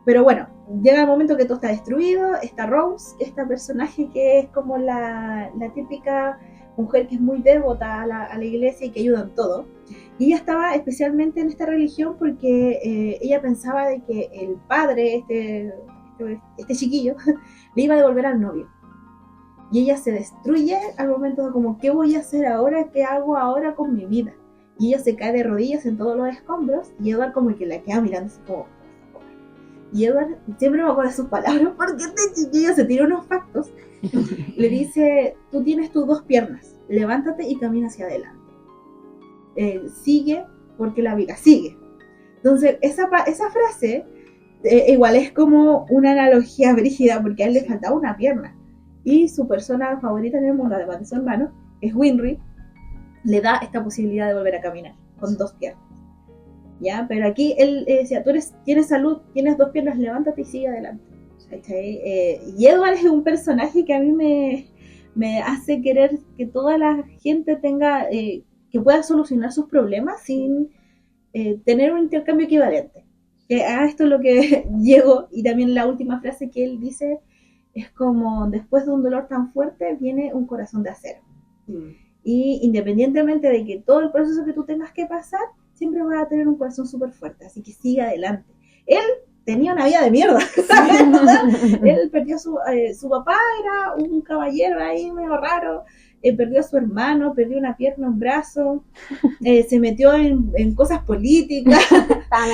Pero bueno, llega el momento que todo está destruido. Está Rose, esta personaje que es como la típica mujer que es muy devota a la iglesia y que ayuda en todo. Y ella estaba especialmente en esta religión porque ella pensaba de que el padre, este chiquillo, le iba a devolver al novio. Y ella se destruye al momento de como, ¿qué voy a hacer ahora? ¿Qué hago ahora con mi vida? Y ella se cae de rodillas en todos los escombros y Edward como que la queda mirando así como... Y Edward, siempre me acuerdo de sus palabras, porque este chiquillo se tira unos factos. Le dice, tú tienes tus 2 piernas, levántate y camina hacia adelante. Sigue porque la vida sigue. Entonces, esa frase igual es como una analogía brígida, porque a él le faltaba una pierna. Y su persona favorita en el mundo, además de su hermano, es Winry, le da esta posibilidad de volver a caminar con 2 piernas. ¿Ya? Pero aquí él decía, tienes salud, tienes 2 piernas, levántate y sigue adelante. Y Edward es un personaje que a mí me hace querer que toda la gente tenga, que pueda solucionar sus problemas sin tener un intercambio equivalente. Que a esto es lo que llego, y también la última frase que él dice es como, después de un dolor tan fuerte viene un corazón de acero. Y independientemente de que todo el proceso que tú tengas que pasar, siempre vas a tener un corazón súper fuerte, así que sigue adelante. Él tenía una vida de mierda, ¿sabes? Él perdió su papá, era un caballero ahí medio raro, perdió a su hermano, perdió una pierna, un brazo, se metió en cosas políticas, estaba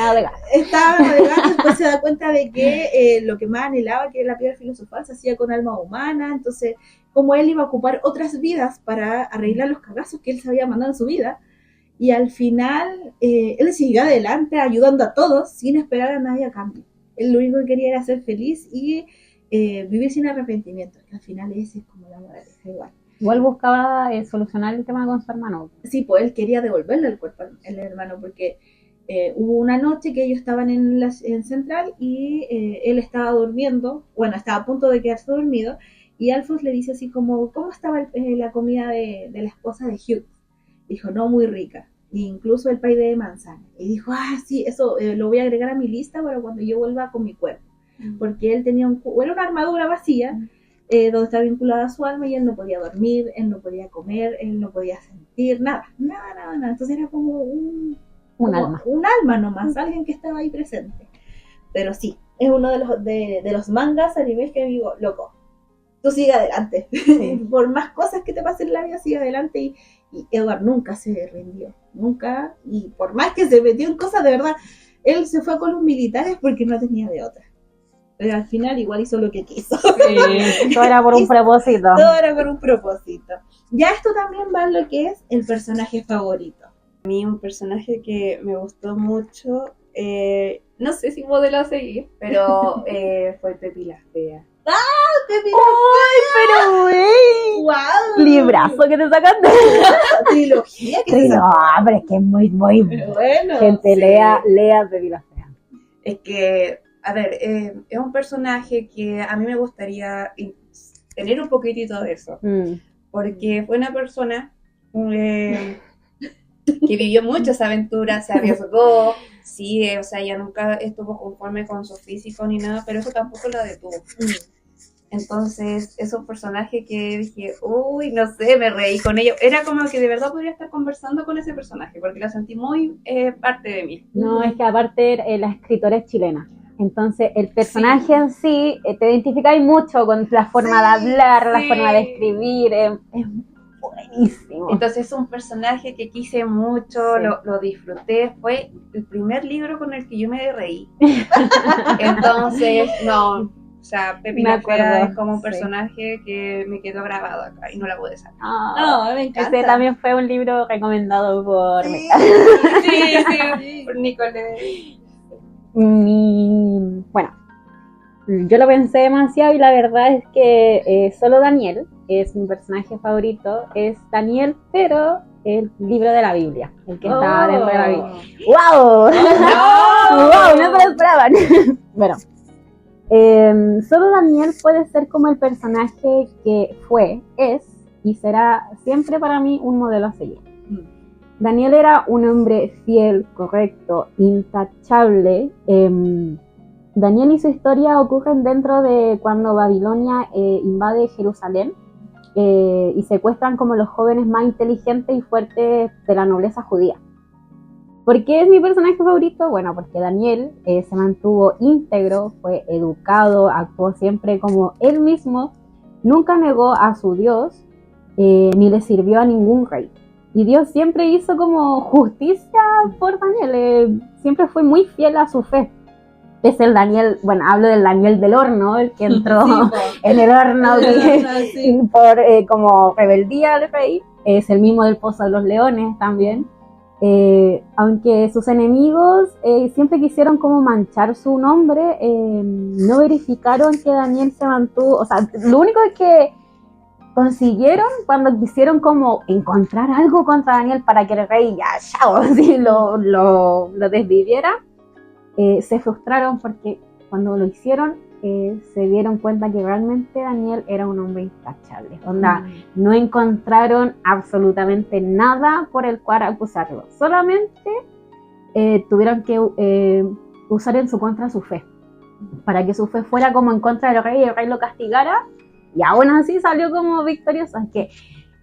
navegando, después se da cuenta de que lo que más anhelaba, que era la piedra filosofal, se hacía con alma humana. Entonces, como él iba a ocupar otras vidas para arreglar los cagazos que él se había mandado en su vida, y al final él siguió adelante ayudando a todos sin esperar a nadie a cambio. Él lo único que quería era ser feliz y vivir sin arrepentimiento, que al final ese es como la moraleja igual. Igual buscaba solucionar el tema con su hermano. Sí, pues él quería devolverle el cuerpo al hermano, porque hubo una noche que ellos estaban en Central y él estaba durmiendo, bueno, estaba a punto de quedarse dormido, y Alphonse le dice así como, ¿cómo estaba la comida de la esposa de Hugh? Dijo, no, muy rica, incluso el pay de manzana. Y dijo, sí, eso lo voy a agregar a mi lista para cuando yo vuelva con mi cuerpo. Porque él tenía era una armadura vacía, donde estaba vinculada a su alma, y él no podía dormir, él no podía comer, él no podía sentir nada. Entonces era como un alma nomás, alguien que estaba ahí presente. Pero sí, es uno de los mangas animes que digo, loco, tú sigue adelante. Sí. Por más cosas que te pasen en la vida, sigue adelante. Y Edward nunca se rindió, nunca, y por más que se metió en cosas, de verdad, él se fue con los militares porque no tenía de otra. Pero al final igual hizo lo que quiso. Sí, todo era por un propósito. Todo era por un propósito. Ya esto también va en lo que es el personaje favorito. A mí un personaje que me gustó mucho, no sé si modelo a seguir, pero fue Pepi la Fea. Pepi la Fea! ¡Ay, pero güey! ¡Wow! Librazo que te sacaste. Trilogía que sí, no, pero es que es muy bueno. Gente, sí. lea Pepi la Fea. Es que, a ver, es un personaje que a mí me gustaría tener un poquitito de eso. Porque fue una persona que vivió muchas aventuras, se arriesgó, sí, o sea, ella nunca estuvo conforme con su físico ni nada, pero eso tampoco la detuvo. Entonces, es un personaje que dije, uy, no sé, me reí con ello. Era como que de verdad podría estar conversando con ese personaje, porque la sentí muy parte de mí. No, es que aparte la escritora es chilena. Entonces, el personaje en sí, te identificáis mucho con la forma de hablar, la forma de escribir, es buenísimo. Entonces, es un personaje que quise mucho, lo disfruté, fue el primer libro con el que yo me reí. Entonces, no, o sea, Pepi la Fea es como un personaje que me quedó grabado acá y no la pude sacar. No, me encanta. Este también fue un libro recomendado por por Nicole. Bueno, yo lo pensé demasiado y la verdad es que solo Daniel es mi personaje favorito, es Daniel, pero el libro de la Biblia, el que está dentro de la Biblia. ¡Wow! ¡Wow! No se lo esperaban. Bueno, Solo Daniel puede ser como el personaje que fue, es y será siempre para mí un modelo a seguir. Daniel era un hombre fiel, correcto, intachable. Daniel y su historia ocurren dentro de cuando Babilonia invade Jerusalén y secuestran como los jóvenes más inteligentes y fuertes de la nobleza judía. ¿Por qué es mi personaje favorito? Bueno, porque Daniel se mantuvo íntegro, fue educado, actuó siempre como él mismo, nunca negó a su Dios, ni le sirvió a ningún rey. Y Dios siempre hizo como justicia por Daniel, siempre fue muy fiel a su fe. Es el Daniel, bueno, hablo del Daniel del horno, el que entró en el horno por como rebeldía al rey. Es el mismo del Pozo de los Leones también. Aunque sus enemigos siempre quisieron como manchar su nombre, no verificaron que Daniel se mantuvo, o sea, lo único que consiguieron cuando quisieron como encontrar algo contra Daniel para que el rey ya chao, así lo desviviera, se frustraron porque cuando lo hicieron se dieron cuenta que realmente Daniel era un hombre intachable. Onda, no encontraron absolutamente nada por el cual acusarlo. Solamente tuvieron que usar en su contra su fe. Para que su fe fuera como en contra del rey y el rey lo castigara. Y aún así salió como victorioso. Es que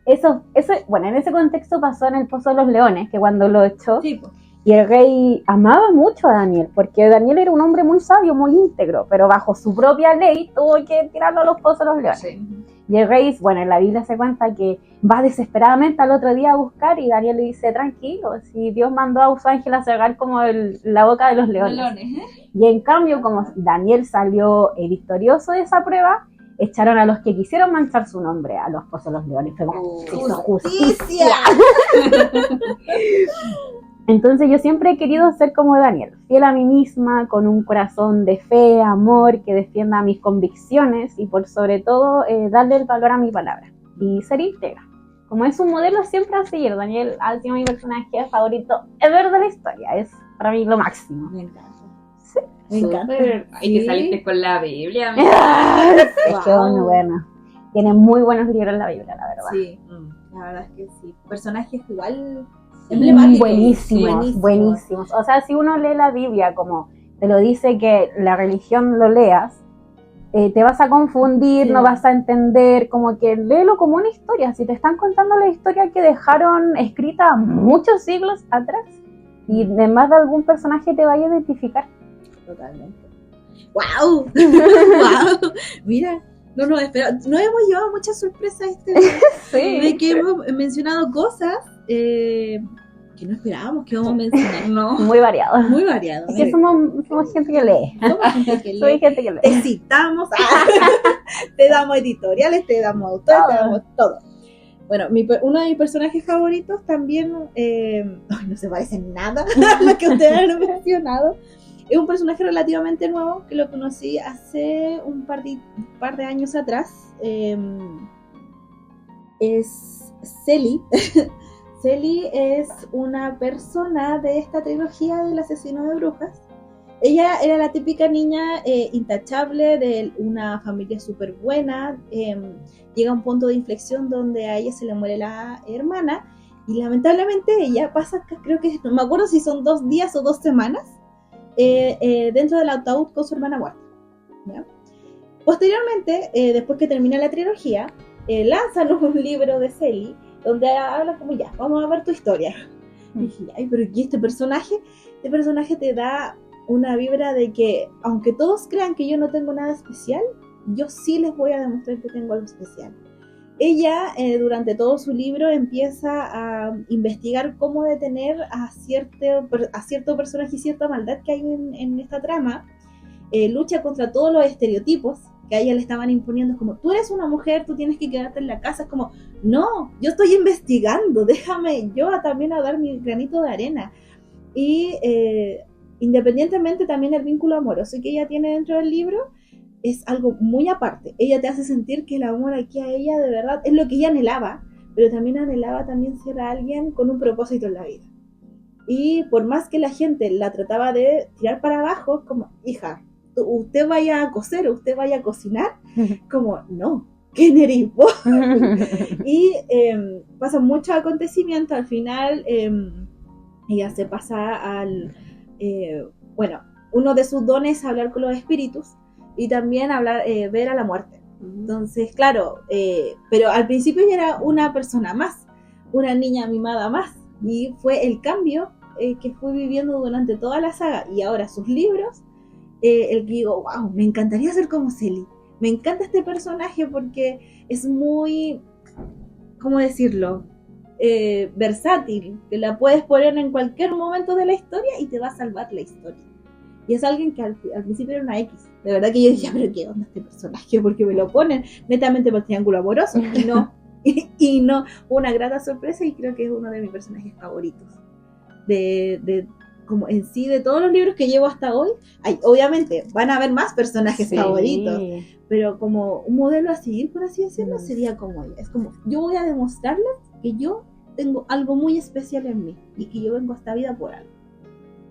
eso, bueno, en ese contexto pasó en el Pozo de los Leones, que cuando lo echó... Sí, pues. Y el rey amaba mucho a Daniel, porque Daniel era un hombre muy sabio, muy íntegro, pero bajo su propia ley tuvo que tirarlo a los Pozos de los Leones. Sí. Y el rey, bueno, en la Biblia se cuenta que va desesperadamente al otro día a buscar y Daniel le dice, tranquilo, si Dios mandó a su ángel a cerrar como la boca de los leones. Y en cambio, como Daniel salió victorioso de esa prueba, echaron a los que quisieron manchar su nombre a los Pozos de los Leones. Fue como, hizo justicia. Entonces yo siempre he querido ser como Daniel, fiel a mí misma, con un corazón de fe, amor, que defienda mis convicciones y por sobre todo darle el valor a mi palabra y ser íntegra. Como es un modelo siempre a seguir, Daniel ha sido mi personaje favorito ever de la historia, es para mí lo máximo. Me encanta. Sí, me encanta. Hay que salirte con la Biblia. Es que bueno, tiene muy buenos libros la Biblia, la verdad. Sí, la verdad es que sí. Personajes igual... Buenísimos. O sea, si uno lee la Biblia como te lo dice que la religión lo leas, te vas a confundir, no vas a entender, como que léelo como una historia. Si te están contando la historia que dejaron escrita muchos siglos atrás y de más de algún personaje te vaya a identificar. Totalmente. ¡Wow! ¡Wow! Mira. No hemos llevado muchas sorpresas sí. De que hemos mencionado cosas que no esperábamos que íbamos a mencionar, ¿no? Muy variado. Muy variado. Es que somos gente que lee. Soy gente que lee. Te citamos, te damos editoriales, te damos autores, te damos todo. Bueno, uno de mis personajes favoritos también, no se parece en nada a lo que ustedes han mencionado. Es un personaje relativamente nuevo que lo conocí hace un par de años atrás. Es Selly. Selly es una persona de esta trilogía del asesino de brujas. Ella era la típica niña intachable de una familia súper buena. Llega a un punto de inflexión donde a ella se le muere la hermana y lamentablemente ella pasa, creo que no me acuerdo si son 2 días o 2 semanas, dentro del ataúd con su hermana muerta, ¿ya? Posteriormente, después que termina la trilogía, lanzan un libro de Selly donde habla como ya, vamos a ver tu historia. Y dije, ay, pero ¿y este personaje? Este personaje te da una vibra de que, aunque todos crean que yo no tengo nada especial, yo sí les voy a demostrar que tengo algo especial. Ella, durante todo su libro, empieza a investigar cómo detener a cierto personaje y cierta maldad que hay en esta trama. Lucha contra todos los estereotipos que a ella le estaban imponiendo. Es como, tú eres una mujer, tú tienes que quedarte en la casa. Es como, no, yo estoy investigando, déjame yo también a dar mi granito de arena. Y independientemente también del vínculo amoroso que ella tiene dentro del libro, es algo muy aparte. Ella te hace sentir que el amor aquí a ella de verdad es lo que ella anhelaba, pero también anhelaba también ser alguien con un propósito en la vida. Y por más que la gente la trataba de tirar para abajo, es como, hija, usted vaya a coser, usted vaya a cocinar, como, no, ¿quién eres vos? Y pasan muchos acontecimientos, al final ella se pasa al, bueno, uno de sus dones es hablar con los espíritus y también ver a la muerte. Entonces, claro, pero al principio ella era una persona más, una niña mimada más, y fue el cambio que fue viviendo durante toda la saga, y ahora sus libros, el que digo, wow, me encantaría ser como Selly. Me encanta este personaje porque es muy, ¿cómo decirlo? Versátil, que la puedes poner en cualquier momento de la historia y te va a salvar la historia. Y es alguien que al principio era una X. De verdad que yo decía, pero ¿qué onda este personaje? Porque me lo ponen netamente por triángulo amoroso. Y no, y no, una grata sorpresa, y creo que es uno de mis personajes favoritos. Como en sí, de todos los libros que llevo hasta hoy, obviamente van a haber más personajes favoritos, pero como un modelo a seguir, por así decirlo, sería como ella. Es como, yo voy a demostrarles que yo tengo algo muy especial en mí y que yo vengo a esta vida por algo.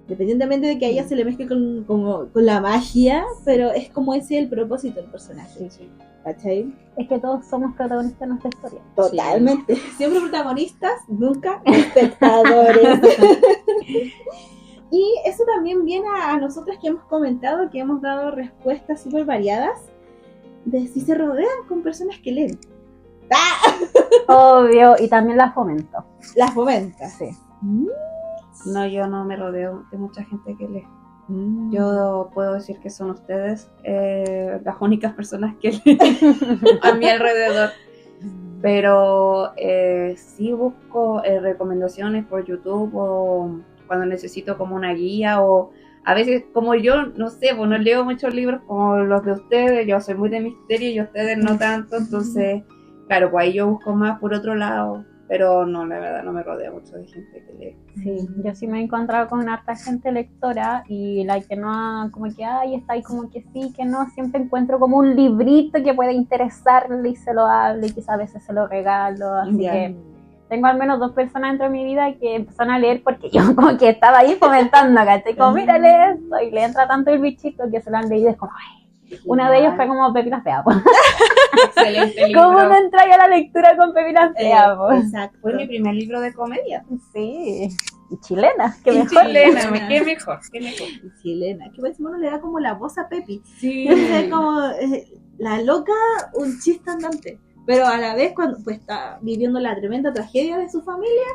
Independientemente de que a ella se le mezcle con la magia, pero es como ese el propósito del personaje. Sí. ¿Cachai? Es que todos somos protagonistas de nuestra historia. Totalmente. Sí. Siempre protagonistas, nunca espectadores. Y eso también viene a nosotras, que hemos comentado, que hemos dado respuestas súper variadas, de si se rodean con personas que leen. Obvio, y también las fomento. Las fomenta, sí. No, yo no me rodeo de mucha gente que lee. Yo puedo decir que son ustedes las únicas personas que leen a mi alrededor. Pero sí busco recomendaciones por YouTube, o cuando necesito como una guía, o a veces como yo, no sé, pues no leo muchos libros como los de ustedes, yo soy muy de misterio y ustedes no tanto, entonces claro, pues ahí yo busco más por otro lado. Pero no, la verdad, no me rodea mucho de gente que lee. Sí, yo sí me he encontrado con harta gente lectora, y la que no, como que, ay, está ahí como que sí, que no, siempre encuentro como un librito que puede interesarle y se lo hablo, y quizás a veces se lo regalo, así que tengo al menos 2 personas dentro de mi vida que empezaron a leer porque yo como que estaba ahí fomentando, ¿cachai? Como, mira, lee esto, y le entra tanto el bichito que se lo han leído, es como, ay. Una de ellos fue como Pepita Fea. Excelente libro. ¿Cómo no entré a la lectura con Pepita Fea? Exacto. Fue mi primer libro de comedia. Sí. Y chilena, qué y mejor. Chilena, qué mejor. Y chilena, que pues uno le da como la voz a Pepi. Sí. Es como la loca, un chiste andante. Pero a la vez, cuando pues está viviendo la tremenda tragedia de su familia,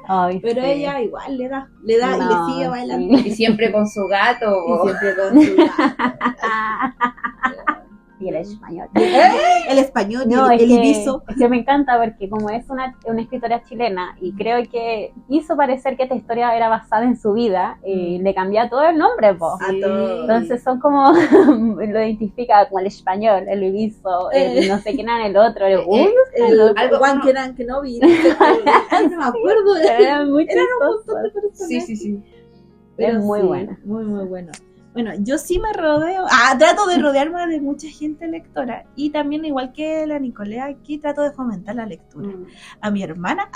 pero ella igual le da no, y le sigue bailando. Sí. Y siempre con su gato. Y siempre con su gato. Y el español. El español, no, el irizo. Es que me encanta porque como es una escritora chilena, y creo que hizo parecer que esta historia era basada en su vida, le cambió todo el nombre, po. Sí. Entonces son como, lo identifica como el español, el irizo, el no sé quién era el otro, el Juan que no vi. No me acuerdo. Eran un montón de personas. Sí. Pero es muy buena. Muy, muy bueno. Bueno, yo sí me rodeo, trato de rodearme de mucha gente lectora, y también, igual que la Nicolea, aquí trato de fomentar la lectura. A mi hermana,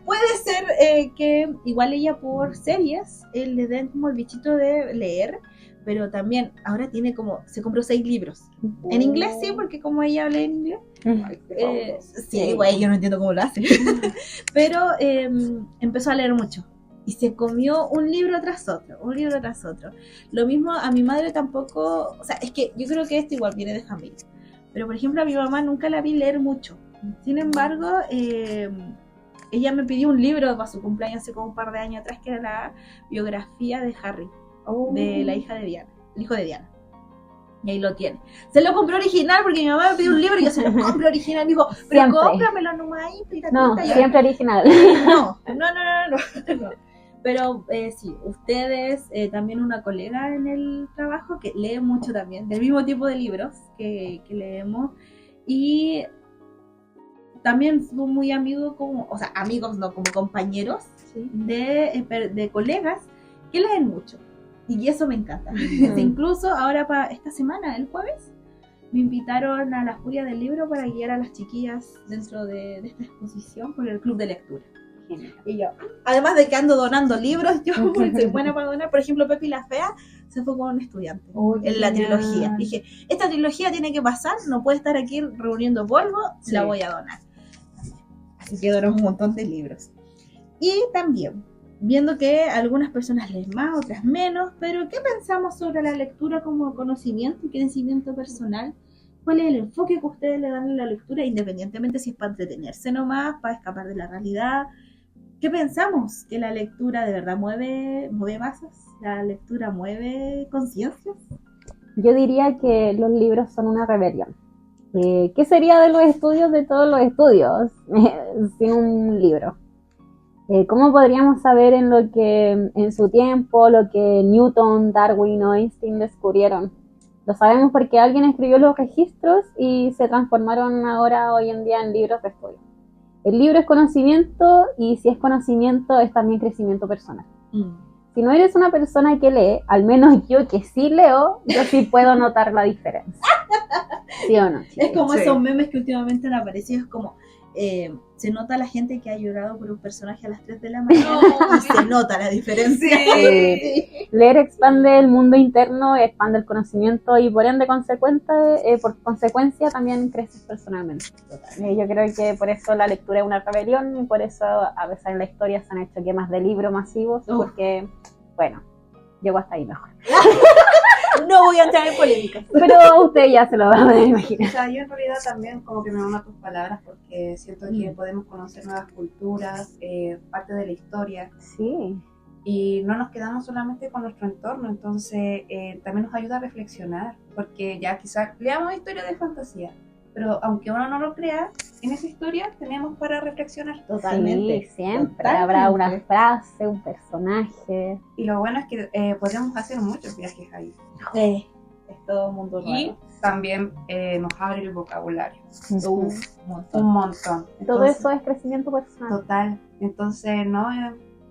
puede ser que igual ella por series le den como el bichito de leer, pero también ahora tiene como, se compró 6 libros. En inglés sí, porque como ella lee en inglés. Sí, güey, yo no entiendo cómo lo hace. Pero empezó a leer mucho. Y se comió un libro tras otro. Lo mismo a mi madre tampoco, o sea, es que yo creo que esto igual viene de familia. Pero por ejemplo a mi mamá nunca la vi leer mucho. Sin embargo, ella me pidió un libro para su cumpleaños hace como un par de años atrás, que era la biografía de Harry, de la hija de Diana, el hijo de Diana. Y ahí lo tiene. Se lo compré original porque mi mamá me pidió un libro y yo se lo compré original. Me dijo, pero siempre. Cómpramelo nomás ahí, piratita. No, siempre original. No. Pero sí, ustedes, también una colega en el trabajo que lee mucho también, del mismo tipo de libros que leemos, y también fui muy amigo, o sea, amigos no, como compañeros, ¿sí? de colegas que leen mucho, y eso me encanta. Incluso ahora para esta semana, el jueves, me invitaron a la Furia del Libro para guiar a las chiquillas dentro de esta exposición por el club de lectura. Y yo, además de que ando donando libros, yo soy buena para donar. Por ejemplo, Pepi la Fea se fue con un estudiante Qué en la genial. trilogía. Dije, esta trilogía tiene que pasar, no puede estar aquí reuniendo polvo, Sí. la voy a donar. Así que donó un montón de libros. Y también, viendo que algunas personas leen más, otras menos, pero ¿qué pensamos sobre la lectura como conocimiento y crecimiento personal? ¿Cuál es el enfoque que ustedes le dan a la lectura, independientemente si es para entretenerse nomás, para escapar de la realidad? ¿Qué pensamos? ¿Que la lectura de verdad mueve masas? ¿La lectura mueve conciencias? Yo diría que los libros son una rebelión. ¿Qué sería de los estudios, de todos los estudios, sin un libro? ¿Cómo podríamos saber en lo que en su tiempo, lo que Newton, Darwin o Einstein descubrieron? Lo sabemos porque alguien escribió los registros y se transformaron ahora, hoy en día, en libros de estudio. El libro es conocimiento y si es conocimiento es también crecimiento personal. Si no eres una persona que lee, al menos yo que sí leo, yo sí puedo notar la diferencia. ¿Sí o no? Es como Sí. esos memes que últimamente han aparecido, es como se nota la gente que ha llorado por un personaje a las 3 de la mañana y se nota la diferencia. Sí. Leer expande el mundo interno, expande el conocimiento y por ende por consecuencia también creces personalmente. Yo creo que por eso la lectura es una rebelión y por eso a veces en la historia se han hecho quemas de libros masivos porque, bueno, llego hasta ahí mejor. No voy a entrar en polémica. Pero usted ya se lo va a O imaginar. sea, yo en realidad también como que me uno a tus palabras porque siento que podemos conocer nuevas culturas, parte de la historia, Sí. y no nos quedamos solamente con nuestro entorno, entonces también nos ayuda a reflexionar, porque ya quizás leamos historias de fantasía, pero aunque uno no lo crea, en esa historia tenemos para reflexionar. Totalmente. Sí, siempre. Totalmente. Habrá una frase, un personaje. Y lo bueno es que podemos hacer muchos viajes ahí. Es todo un mundo Y nuevo. también nos abre el vocabulario, Un montón. un montón. Todo Entonces, eso es crecimiento personal. total. Entonces, no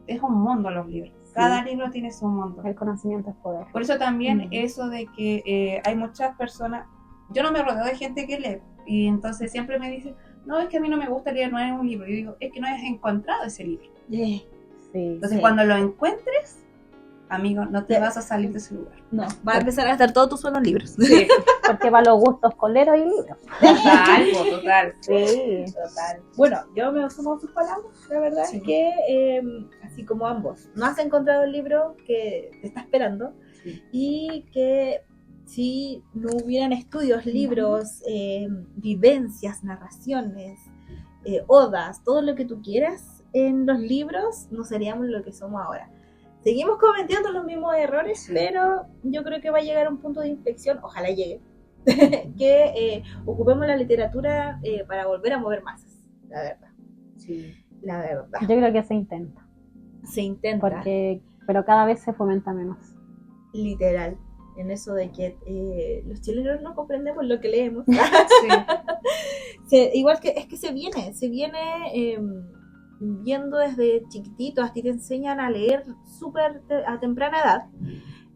es un mundo los libros. Cada libro tiene su mundo. El conocimiento es poder. Por eso también eso de que hay muchas personas, yo no me rodeo de gente que lee, y entonces siempre me dicen, no, es que a mí no me gusta leer, no es un libro. Yo digo, es que no has encontrado ese libro. Sí. Entonces cuando lo encuentres, amigo, no te vas a salir de ese lugar. No, va a empezar a gastar todo tu sueldo en libros. Sí, Porque para los gustos coleros y libros. total. Sí. Total. Bueno, yo me sumo a sus palabras. La verdad Sí. es que, así como ambos, no has encontrado el libro que te está esperando Sí. y que si no hubieran estudios, libros, vivencias, narraciones, odas, todo lo que tú quieras en los libros, no seríamos lo que somos ahora. Seguimos cometiendo los mismos errores, pero yo creo que va a llegar un punto de inflexión, ojalá llegue, que ocupemos la literatura para volver a mover masas, la verdad. Sí. La verdad. Yo creo que se intenta. Se intenta, Pero cada vez se fomenta menos. literal, en eso de que los chilenos no comprendemos lo que leemos. Sí. Igual que es que se viene viendo desde chiquitito, a ti te enseñan a leer súper a temprana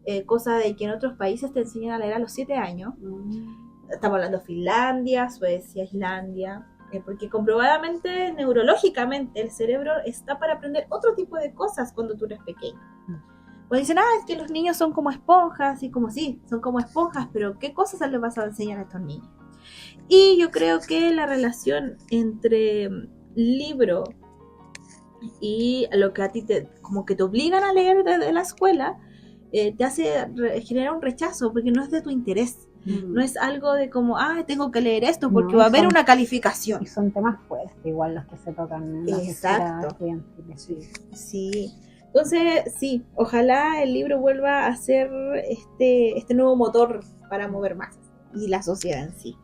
edad, cosa de que en otros países te enseñan a leer a los 7 años. Estamos hablando de Finlandia, Suecia, Islandia, porque comprobadamente, neurológicamente, el cerebro está para aprender otro tipo de cosas cuando tú eres pequeño. Cuando dicen, es que los niños son como esponjas, y como sí, son como esponjas, pero ¿qué cosas les vas a enseñar a estos niños? Y yo creo que la relación entre libro y lo que a ti como que te obligan a leer desde la escuela, te hace generar un rechazo, porque no es de tu interés. No es algo de como, tengo que leer esto porque No, va a haber una calificación. Y son temas fuertes, igual los que se tocan en las Exacto. escuelas estudiantiles. Sí. Entonces, sí, ojalá el libro vuelva a ser este nuevo motor para mover masas y la sociedad en sí.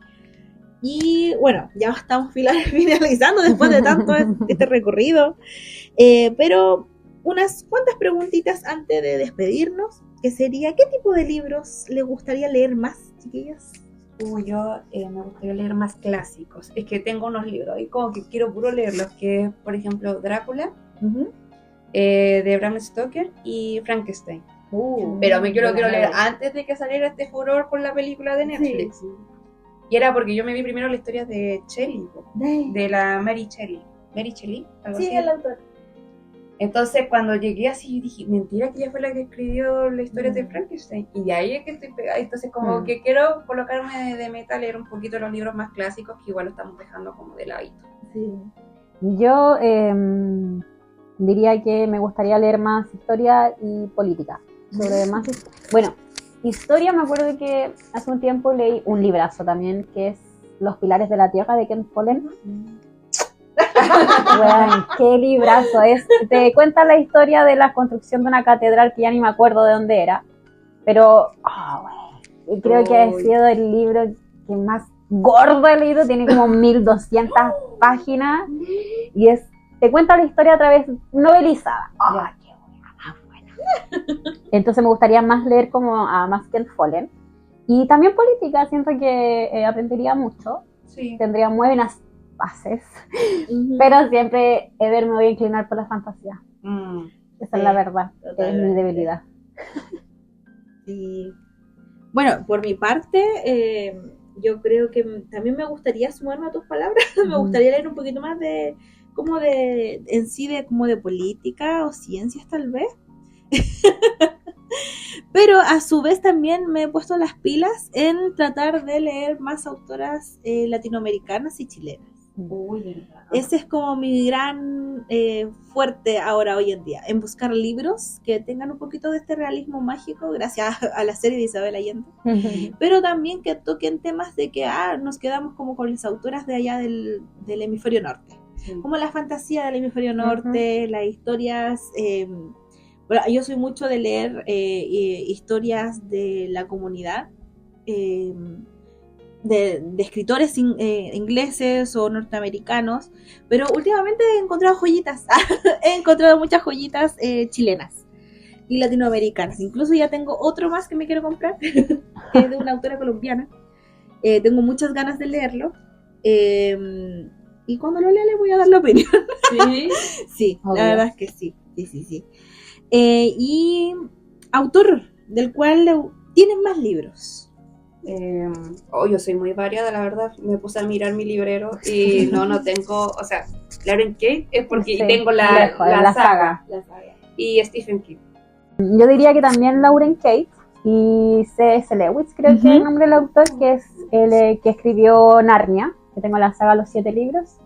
Y bueno, ya estamos finalizando después de tanto este recorrido. Pero unas cuantas preguntitas antes de despedirnos, que sería, ¿qué tipo de libros les gustaría leer más, chiquillas? Yo me gustaría leer más clásicos. Es que tengo unos libros y como que quiero puro leerlos, que es, por ejemplo, Drácula, de Bram Stoker y Frankenstein. Pero me quiero leer antes de que saliera este furor con la película de Netflix. Sí. Y era porque yo me vi primero la historia de Shelley, de la Mary Shelley. Mary Shelley, algo Sí, así. el autor. Entonces, cuando llegué así, dije, mentira que ella fue la que escribió la historia de Frankenstein. Y de ahí es que estoy pegada. Entonces, como que quiero colocarme de meta, leer un poquito los libros más clásicos, que igual lo estamos dejando como de ladito. Sí. Yo diría que me gustaría leer más historia y política. Bueno, historia me acuerdo de que hace un tiempo leí un librazo también, que es Los Pilares de la Tierra, de Ken Follett. Bueno, qué librazo es. Te cuenta la historia de la construcción de una catedral que ya ni me acuerdo de dónde era, pero creo que ha sido el libro que más gordo he leído. Tiene como 1200 páginas y te cuenta la historia a través novelizada. Qué buena. Entonces me gustaría más leer como a más Ken Follett. Y también política, siento que aprendería mucho. Sí. Tendría muy buenas bases, pero siempre me voy a inclinar por la fantasía. Esa es la verdad, es mi debilidad. Sí. Bueno, por mi parte, yo creo que también me gustaría sumarme a tus palabras. Me gustaría leer un poquito más de política o ciencias tal vez. Pero a su vez también me he puesto las pilas en tratar de leer más autoras latinoamericanas y chilenas. Ese es como mi gran fuerte ahora hoy en día, en buscar libros que tengan un poquito de este realismo mágico gracias a la serie de Isabel Allende, pero también que toquen temas de que nos quedamos como con las autoras de allá del hemisferio norte, como la fantasía del hemisferio norte, las historias. Bueno, yo soy mucho de leer historias de la comunidad, de escritores ingleses o norteamericanos, pero últimamente he encontrado joyitas, he encontrado muchas joyitas chilenas y latinoamericanas. Incluso ya tengo otro más que me quiero comprar, que es de una autora colombiana. Tengo muchas ganas de leerlo. Y cuando lo lea le voy a dar la opinión. Sí, sí, la verdad es que sí. Y autor del cual tienes más libros. Yo soy muy variada, la verdad. Me puse a mirar mi librero y no tengo, o sea, Lauren Kate es porque tengo la saga. Y Stephen King. Yo diría que también Lauren Kate y C.S. Lewis, creo que es el nombre del autor, que es el que escribió Narnia, que tengo la saga Los 7 libros.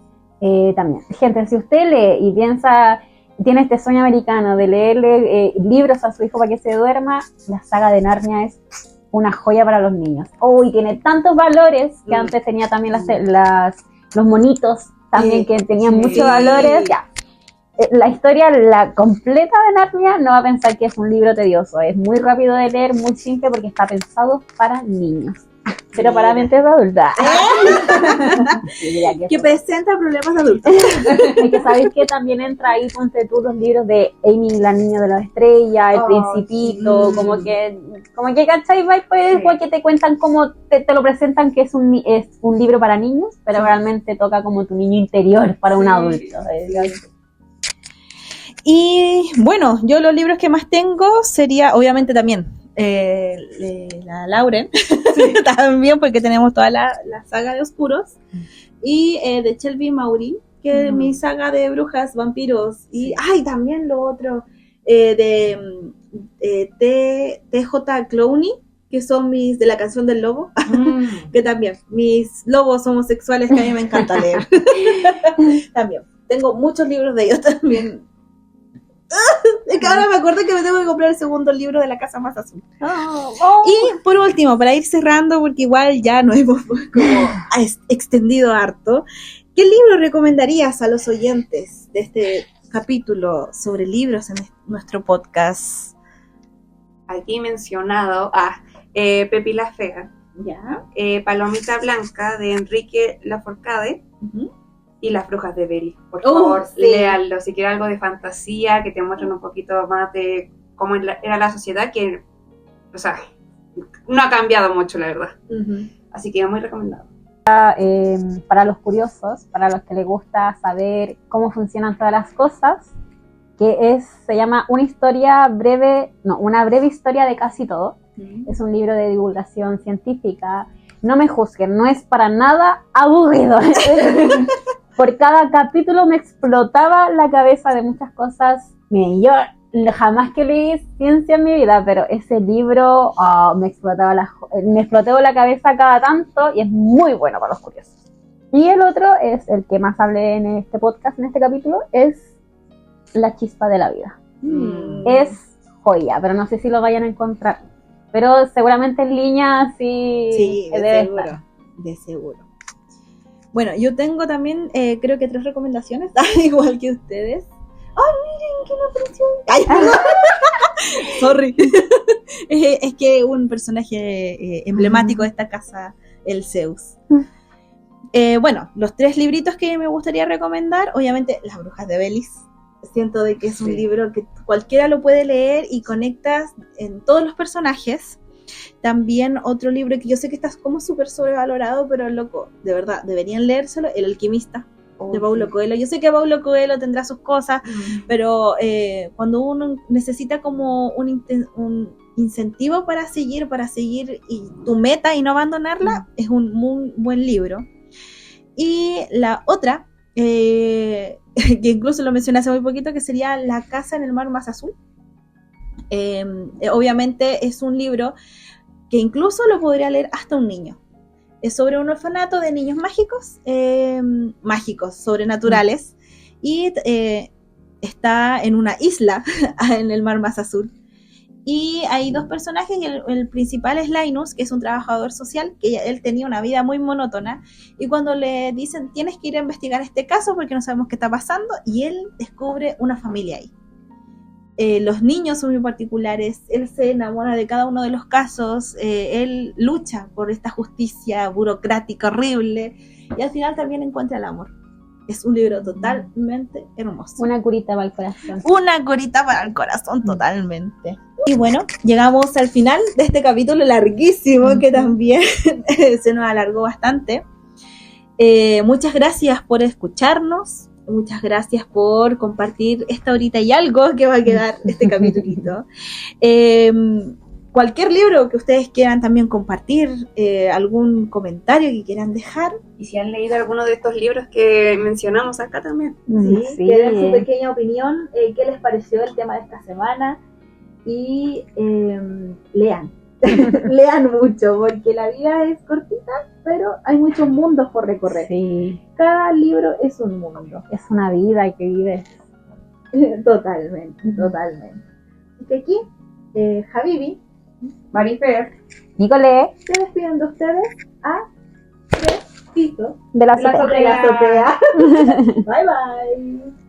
También, gente, si usted lee y piensa, tiene este sueño americano de leerle libros a su hijo para que se duerma, la saga de Narnia es una joya para los niños. Y tiene tantos valores que antes tenía también los monitos también que tenían muchos valores. Ya. La historia, la completa de Narnia, no va a pensar que es un libro tedioso. Es muy rápido de leer, muy simple porque está pensado para niños. Pero para mentes adultas. Que presenta problemas adultos. Y que sabéis que también entra ahí, ponte tú, los libros de Amy, la niña de las estrellas, El Principito, como que ¿cachai? Pues, porque te cuentan como, te lo presentan que es un libro para niños, pero realmente toca como tu niño interior para un adulto. Y bueno, yo los libros que más tengo sería, obviamente también, la Lauren, también porque tenemos toda la saga de Oscuros, y de Shelby Maury, que es mi saga de brujas, vampiros, y también lo otro de T.J. Clowney, que son mis de la canción del lobo, que también, mis lobos homosexuales que a mí me encanta leer. También, tengo muchos libros de ellos también. Es que ahora me acuerdo que me tengo que comprar el segundo libro de La Casa Más Azul. Y por último, para ir cerrando, porque igual ya nos hemos como extendido harto, ¿qué libro recomendarías a los oyentes de este capítulo sobre libros en nuestro podcast? Aquí mencionado Pepi la Fea, Palomita Blanca de Enrique Lafourcade, y Las Brujas de Berry. Por favor, léanlo. Si quieren algo de fantasía, que te muestren un poquito más de cómo era la sociedad, que, o sea, no ha cambiado mucho, la verdad. Así que muy recomendado. Para los curiosos, para los que les gusta saber cómo funcionan todas las cosas, se llama Una breve historia de casi todo. Es un libro de divulgación científica. No me juzguen, no es para nada aburrido. Por cada capítulo me explotaba la cabeza de muchas cosas. Yo jamás que leí ciencia en mi vida, pero ese libro me explotó la cabeza cada tanto y es muy bueno para los curiosos. Y el otro es el que más hablé en este podcast, en este capítulo, es La chispa de la vida. Es joya, pero no sé si lo vayan a encontrar. Pero seguramente en línea sí de seguro. Bueno, yo tengo también, creo que 3 recomendaciones, igual que ustedes. ¡Ay, miren que no apareció! ¡Ay, perdón! Sorry. Es que un personaje emblemático de esta casa, el Zeus. Bueno, los 3 libritos que me gustaría recomendar, obviamente, Las brujas de Belis. Siento de que es un libro que cualquiera lo puede leer y conectas en todos los personajes. También otro libro que yo sé que está como súper sobrevalorado, pero loco, de verdad, deberían leérselo, El alquimista, de Paulo Coelho. Yo sé que Paulo Coelho tendrá sus cosas, pero cuando uno necesita como un incentivo para seguir y tu meta y no abandonarla, es un muy buen libro. Y la otra, que incluso lo mencioné hace muy poquito, que sería La casa en el mar más azul. Obviamente es un libro que incluso lo podría leer hasta un niño. Es sobre un orfanato de niños mágicos, sobrenaturales, y está en una isla en el mar más azul. Y hay 2 personajes, y el principal es Linus, que es un trabajador social, que él tenía una vida muy monótona, y cuando le dicen, tienes que ir a investigar este caso porque no sabemos qué está pasando, y él descubre una familia ahí. Los niños son muy particulares, él se enamora de cada uno de los casos, él lucha por esta justicia burocrática horrible, y al final también encuentra el amor. Es un libro totalmente hermoso. Una curita para el corazón. Una curita para el corazón, totalmente. Y bueno, llegamos al final de este capítulo larguísimo, que también se nos alargó bastante. Muchas gracias por escucharnos. Muchas gracias por compartir esta horita y algo que va a quedar este capítulito. Cualquier libro que ustedes quieran también compartir, algún comentario que quieran dejar. Y si han leído alguno de estos libros que mencionamos acá también. Sí. Que den su pequeña opinión, qué les pareció el tema de esta semana. Y lean. Lean mucho, porque la vida es cortita, pero hay muchos mundos por recorrer. Sí. Cada libro es un mundo. Es una vida que vives. Totalmente. Así que aquí, Habibi, Marifer, Nicole, se despiden de ustedes a 3 pisos de la de la azotea. Bye bye.